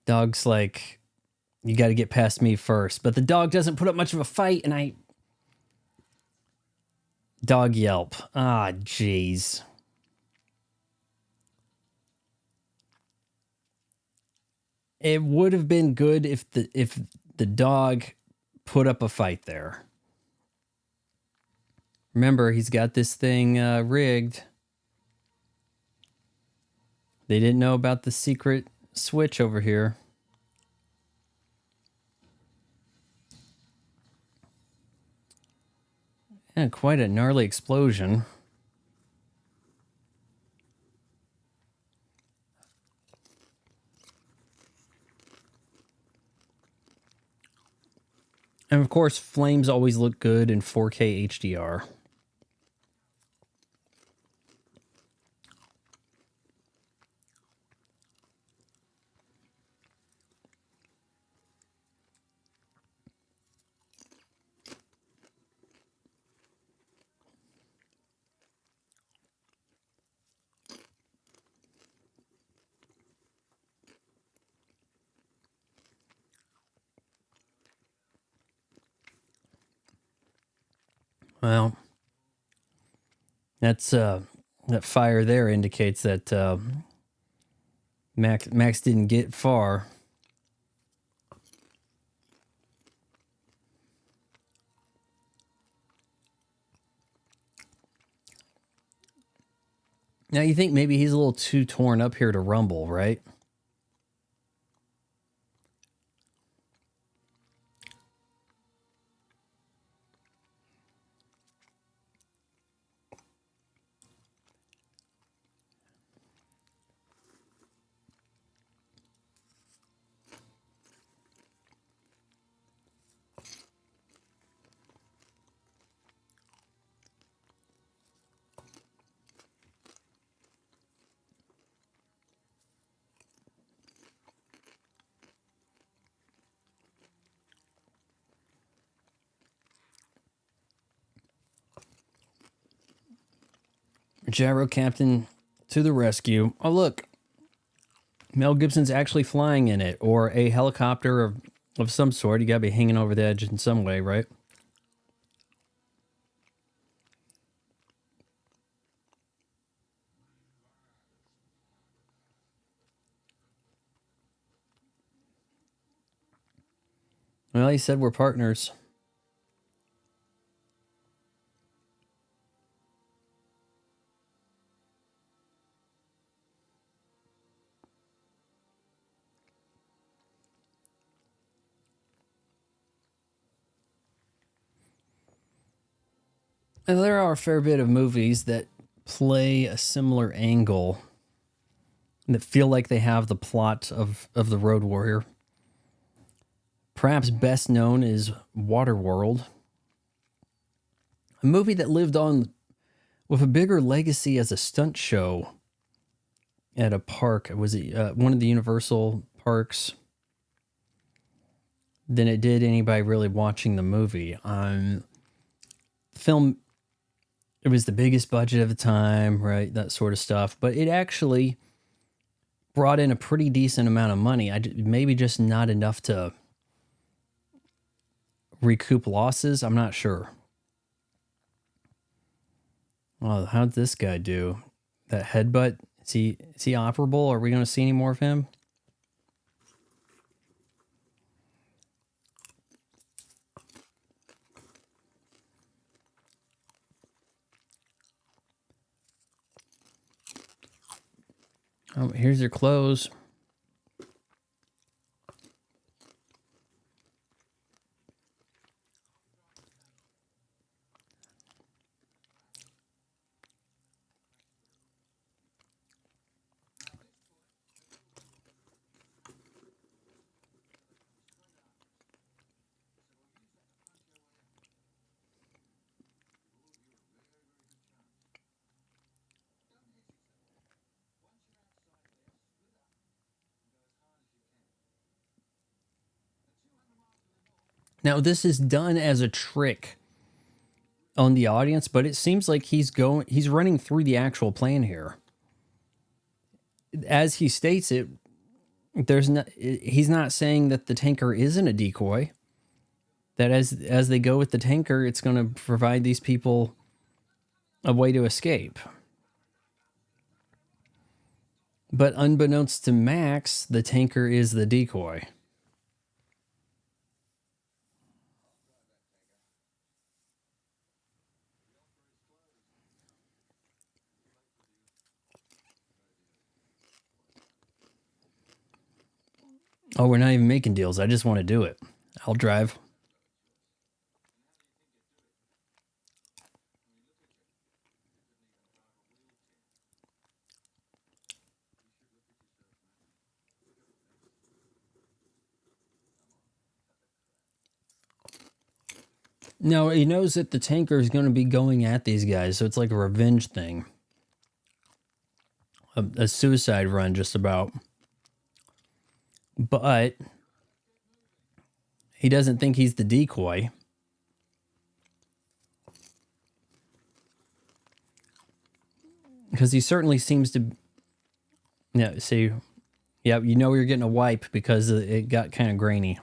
Dog's like, you got to get past me first. But the dog doesn't put up much of a fight, and dog yelp. Ah, jeez. It would have been good if the dog put up a fight there. Remember, he's got this thing rigged. They didn't know about the secret switch over here. And quite a gnarly explosion. And of course, flames always look good in 4K HDR. Well, that's that fire there indicates that Max didn't get far. Now you think maybe he's a little too torn up here to rumble, right? Gyro Captain to the rescue. Oh, look. Mel Gibson's actually flying in it, or a helicopter of some sort. You gotta be hanging over the edge in some way, right? Well, he said we're partners. And there are a fair bit of movies that play a similar angle that feel like they have the plot of the Road Warrior. Perhaps best known is Waterworld, a movie that lived on with a bigger legacy as a stunt show at a park. It was one of the Universal parks than it did anybody really watching the movie. Film, it was the biggest budget of the time, right? That sort of stuff. But it actually brought in a pretty decent amount of money. Maybe just not enough to recoup losses. I'm not sure. Well, how'd this guy do? That headbutt, is he operable? Are we going to see any more of him? Oh, here's your clothes. Now, this is done as a trick on the audience, but it seems like he's running through the actual plan here. As he states it, he's not saying that the tanker isn't a decoy. That as they go with the tanker, it's going to provide these people a way to escape. But unbeknownst to Max, the tanker is the decoy. Oh, we're not even making deals. I just want to do it. I'll drive. No, he knows that the tanker is going to be going at these guys, so it's like a revenge thing. A suicide run, just about. But he doesn't think he's the decoy. Because he certainly seems to... Yeah, see... Yeah, you know you're getting a wipe because it got kind of grainy.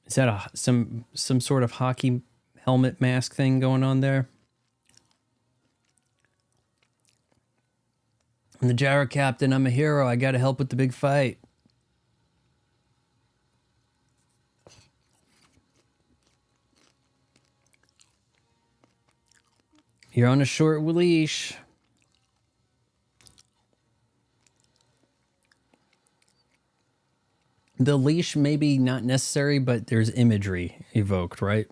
Is that some sort of hockey helmet mask thing going on there? I'm the gyro captain. I'm a hero. I got to help with the big fight. You're on a short leash. The leash may be not necessary, but there's imagery evoked, right?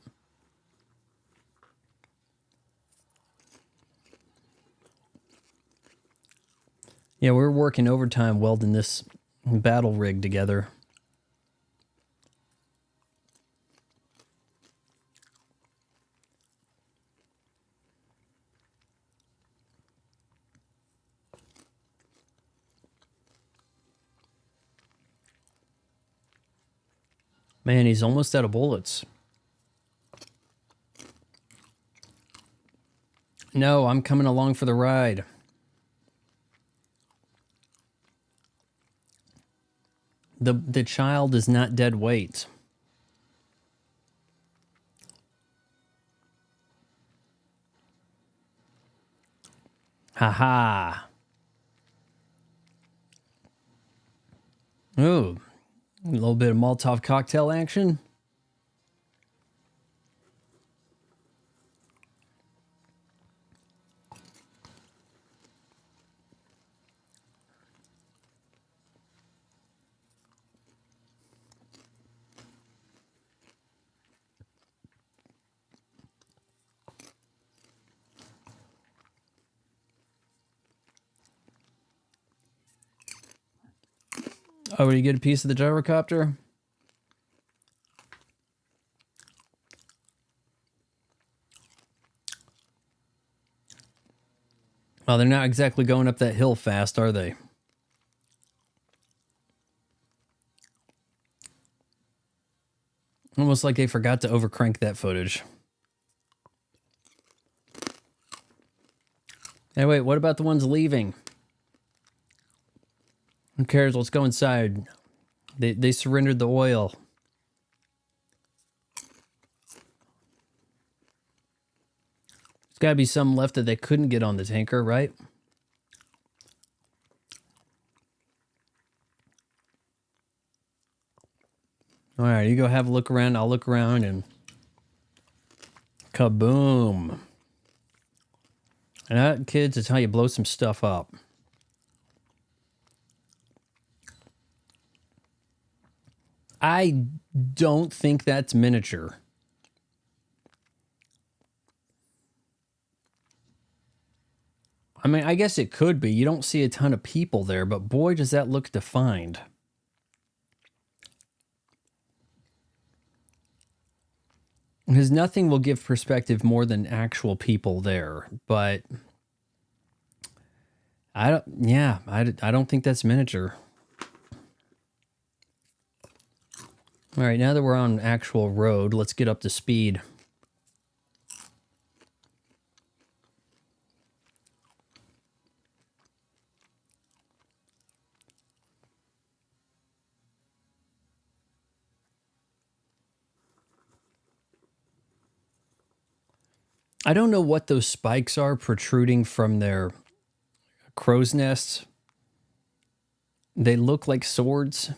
Yeah, we're working overtime welding this battle rig together. Man, he's almost out of bullets. No, I'm coming along for the ride. The child is not dead weight. Ha-ha. Ooh, a little bit of Molotov cocktail action. Oh, did you get a piece of the gyrocopter? Well, they're not exactly going up that hill fast, are they? Almost like they forgot to overcrank that footage. Hey, wait, what about the ones leaving? Who cares? Let's go inside. They surrendered the oil. There's got to be some left that they couldn't get on the tanker, right? All right, you go have a look around. I'll look around and kaboom. And that, kids, is how you blow some stuff up. I don't think that's miniature. I mean, I guess it could be. You don't see a ton of people there, but boy, does that look defined. Because nothing will give perspective more than actual people there, but I don't think that's miniature. All right, now that we're on actual road, let's get up to speed. I don't know what those spikes are protruding from their crow's nests. They look like swords.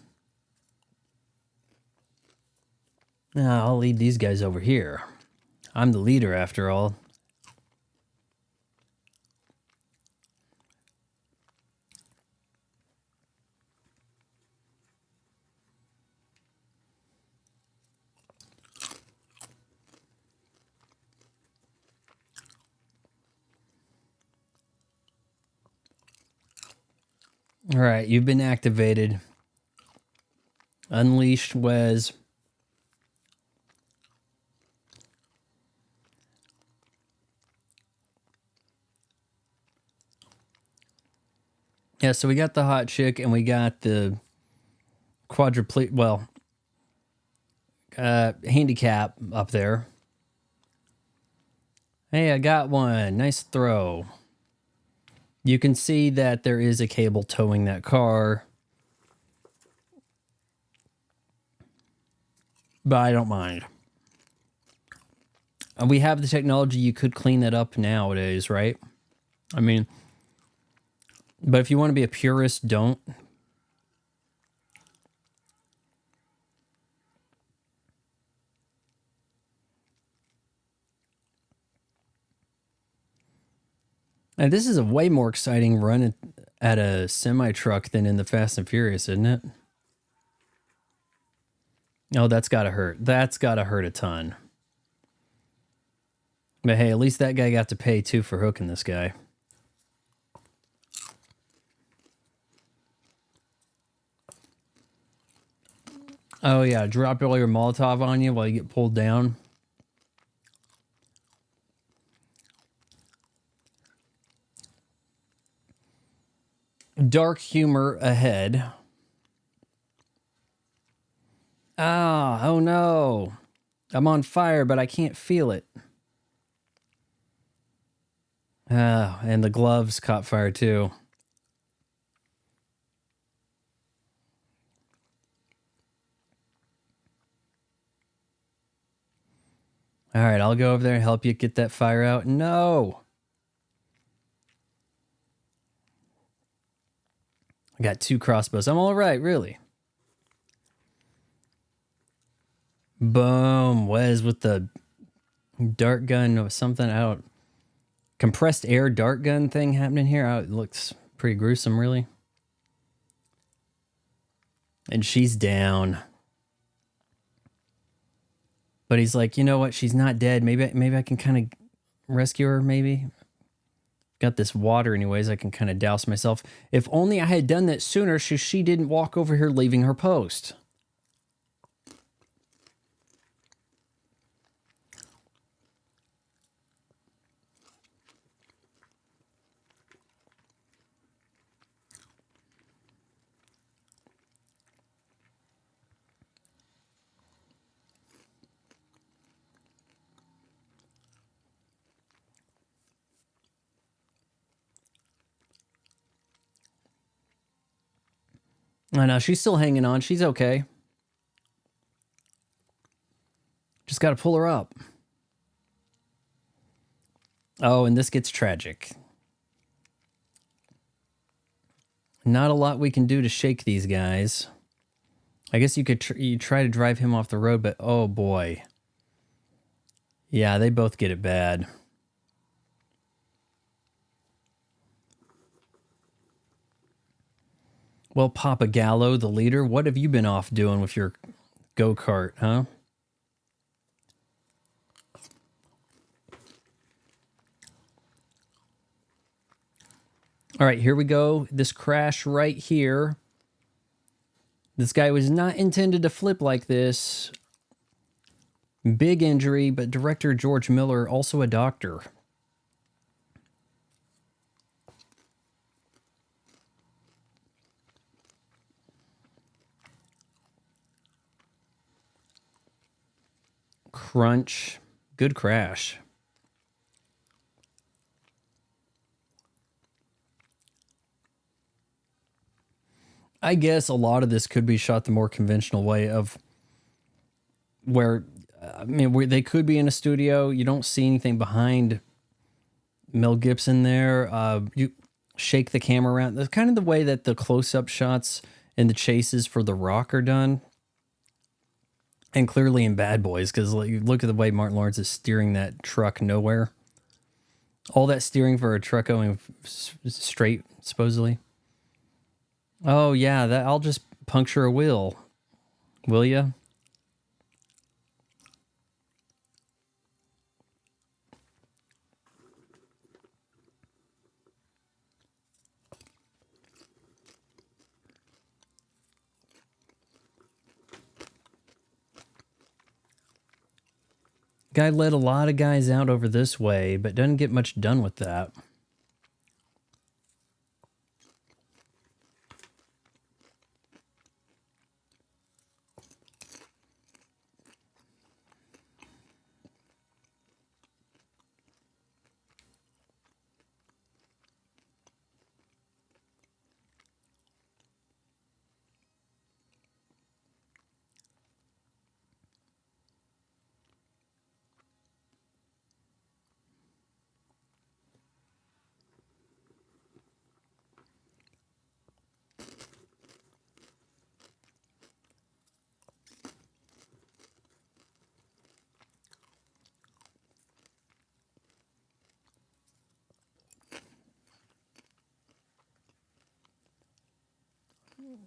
I'll lead these guys over here. I'm the leader, after all. All right, you've been activated. Unleashed Wes. Yeah, so we got the hot chick and we got the quadriplegic, well, handicap up there. Hey, I got one. Nice throw. You can see that there is a cable towing that car. But I don't mind. We have the technology. You could clean that up nowadays, right? I mean, but if you want to be a purist, don't. And this is a way more exciting run at a semi-truck than in the Fast and Furious, isn't it? Oh, that's got to hurt. That's got to hurt a ton. But hey, at least that guy got to pay too for hooking this guy. Oh yeah, drop all your Molotov on you while you get pulled down. Dark humor ahead. Ah, Oh no. I'm on fire, but I can't feel it. Oh, and the gloves caught fire too. All right, I'll go over there and help you get that fire out. No. I got 2 crossbows. I'm all right, really. Boom. Wes with the dart gun or something out. Compressed air dart gun thing happening here. Oh, it looks pretty gruesome, really. And she's down. But he's like, you know what? She's not dead. Maybe I can kind of rescue her, maybe. Got this water anyways. I can kind of douse myself. If only I had done that sooner so she didn't walk over here leaving her post. I know, she's still hanging on. She's okay. Just got to pull her up. Oh, and this gets tragic. Not a lot we can do to shake these guys. I guess you could you try to drive him off the road, but oh boy. Yeah, they both get it bad. Well, Papa Gallo, the leader, what have you been off doing with your go-kart, huh? All right, here we go. This crash right here. This guy was not intended to flip like this. Big injury, but director George Miller, also a doctor. Crunch. Good crash. I guess a lot of this could be shot the more conventional way of where, I mean, where they could be in a studio. You don't see anything behind Mel Gibson there. You shake the camera around. That's kind of the way that the close-up shots and the chases for The Rock are done. And clearly in Bad Boys, because you look at the way Martin Lawrence is steering that truck nowhere. All that steering for a truck going straight, supposedly. Oh, yeah, that I'll just puncture a wheel. Will ya? Guy let a lot of guys out over this way, but doesn't get much done with that.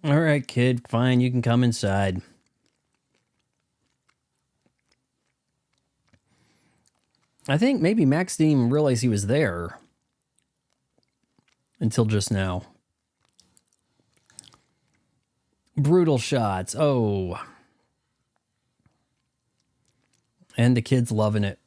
All right, kid, fine, you can come inside. I think maybe Max didn't even realize he was there until just now. Brutal shots. Oh. And the kid's loving it.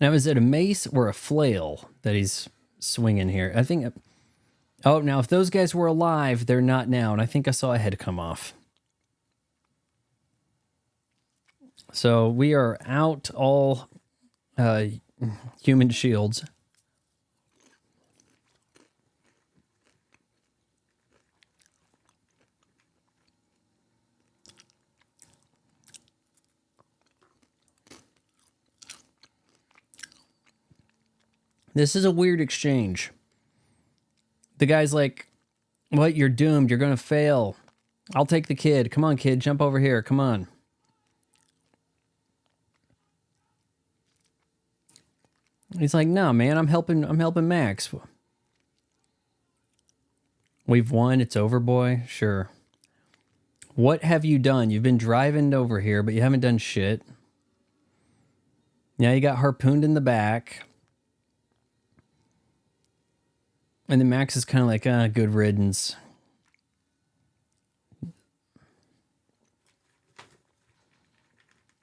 Now, is it a mace or a flail that he's swinging here? I think... Oh, now, if those guys were alive, they're not now. And I think I saw a head come off. So we are out all human shields. This is a weird exchange. The guy's like, what? You're doomed. You're going to fail. I'll take the kid. Come on, kid. Jump over here. Come on. He's like, no, man, I'm helping Max. We've won. It's over, boy. Sure. What have you done? You've been driving over here, but you haven't done shit. Now you got harpooned in the back. And then Max is kind of like, good riddance.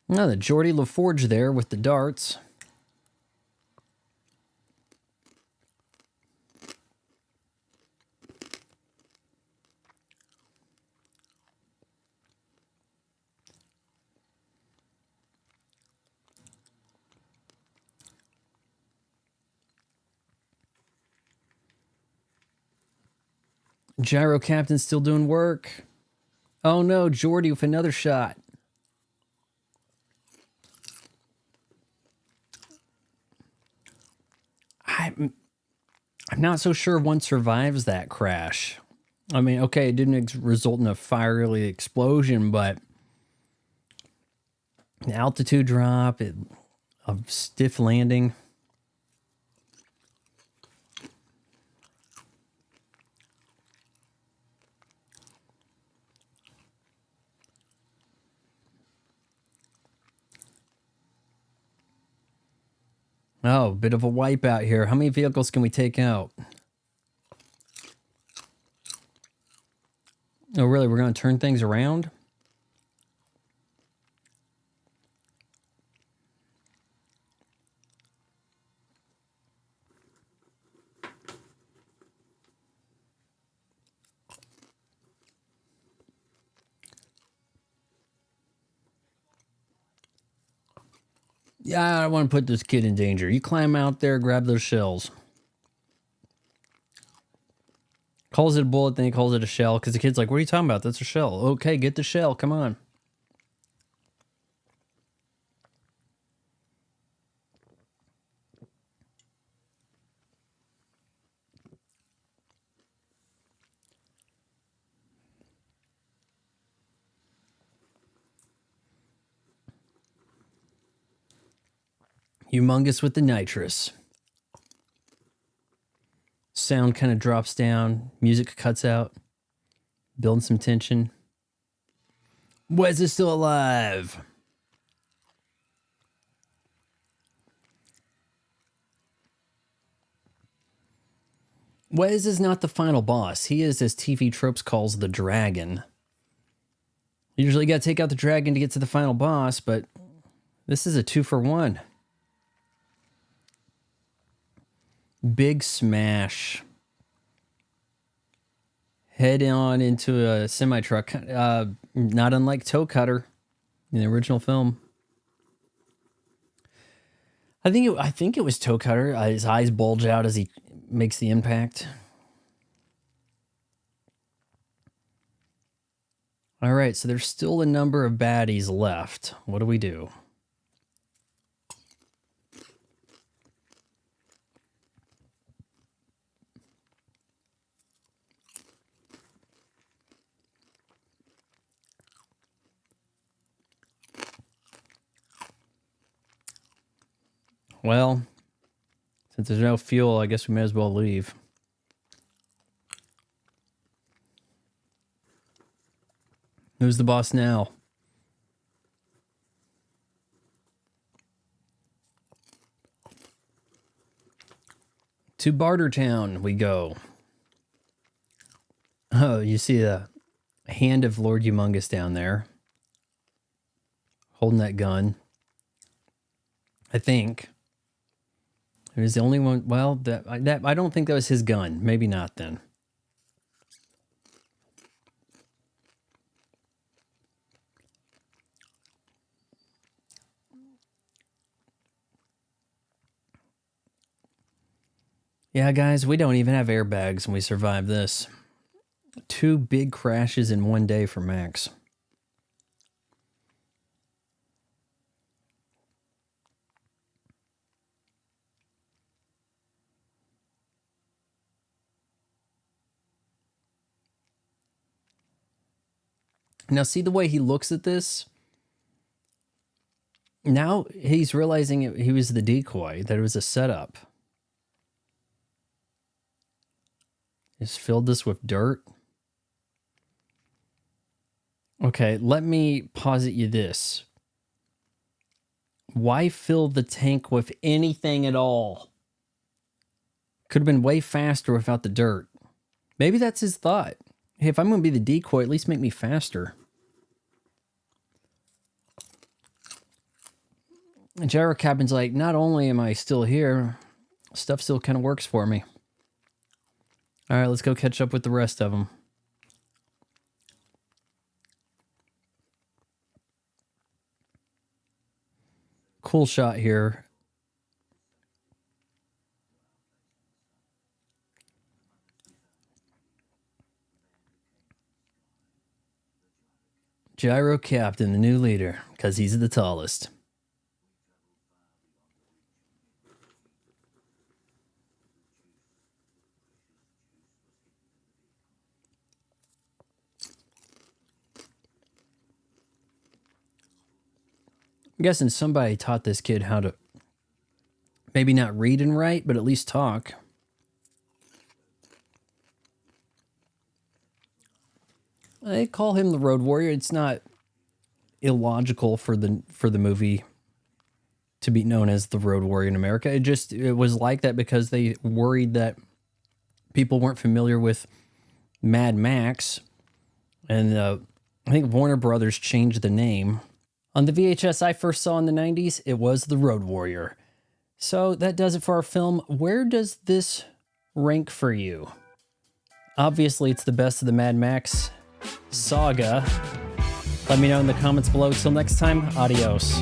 Oh, the Geordie LaForge there with the darts. Gyro Captain's still doing work. Oh no, Geordie with another shot. I'm not so sure one survives that crash. I mean, okay, it didn't result in a fiery explosion, but the altitude drop, a stiff landing. Oh, bit of a wipeout here. How many vehicles can we take out? Oh, really? We're going to turn things around? Yeah, I don't want to put this kid in danger. You climb out there, grab those shells. Calls it a bullet, then he calls it a shell, because the kid's like, what are you talking about? That's a shell. Okay, get the shell. Come on. Humongous with the nitrous. Sound kind of drops down. Music cuts out. Building some tension. Wes is still alive. Wes is not the final boss. He is, as TV Tropes calls, the dragon. Usually you got to take out the dragon to get to the final boss, but this is a 2-for-1. Big smash. Head on into a semi-truck. Not unlike Toe Cutter in the original film. I think it was Toe Cutter. His eyes bulge out as he makes the impact. All right, so there's still a number of baddies left. What do we do? Well, since there's no fuel, I guess we may as well leave. Who's the boss now? To Bartertown we go. Oh, you see the hand of Lord Humongous down there. Holding that gun. I think. It was the only one. Well, that I don't think that was his gun. Maybe not then. Yeah, guys, we don't even have airbags and we survived this. 2 big crashes in one day for Max. Now, see the way he looks at this? Now he's realizing he was the decoy, that it was a setup. He's filled this with dirt. Okay, let me posit you this. Why fill the tank with anything at all? Could have been way faster without the dirt. Maybe that's his thought. Hey, if I'm going to be the decoy, at least make me faster. And Gyro Captain's like, not only am I still here, stuff still kind of works for me. All right, let's go catch up with the rest of them. Cool shot here. Gyro Captain, the new leader, because he's the tallest. I'm guessing somebody taught this kid how to maybe not read and write, but at least talk. They call him the Road Warrior. It's not illogical for the movie to be known as the Road Warrior in America. It was like that because they worried that people weren't familiar with Mad Max, and I think Warner Brothers changed the name. On the VHS I first saw in the 90s, it was the Road Warrior. So that does it for our film. Where does this rank for you? Obviously, it's the best of the Mad Max saga. Let me know in the comments below. Till next time, adios.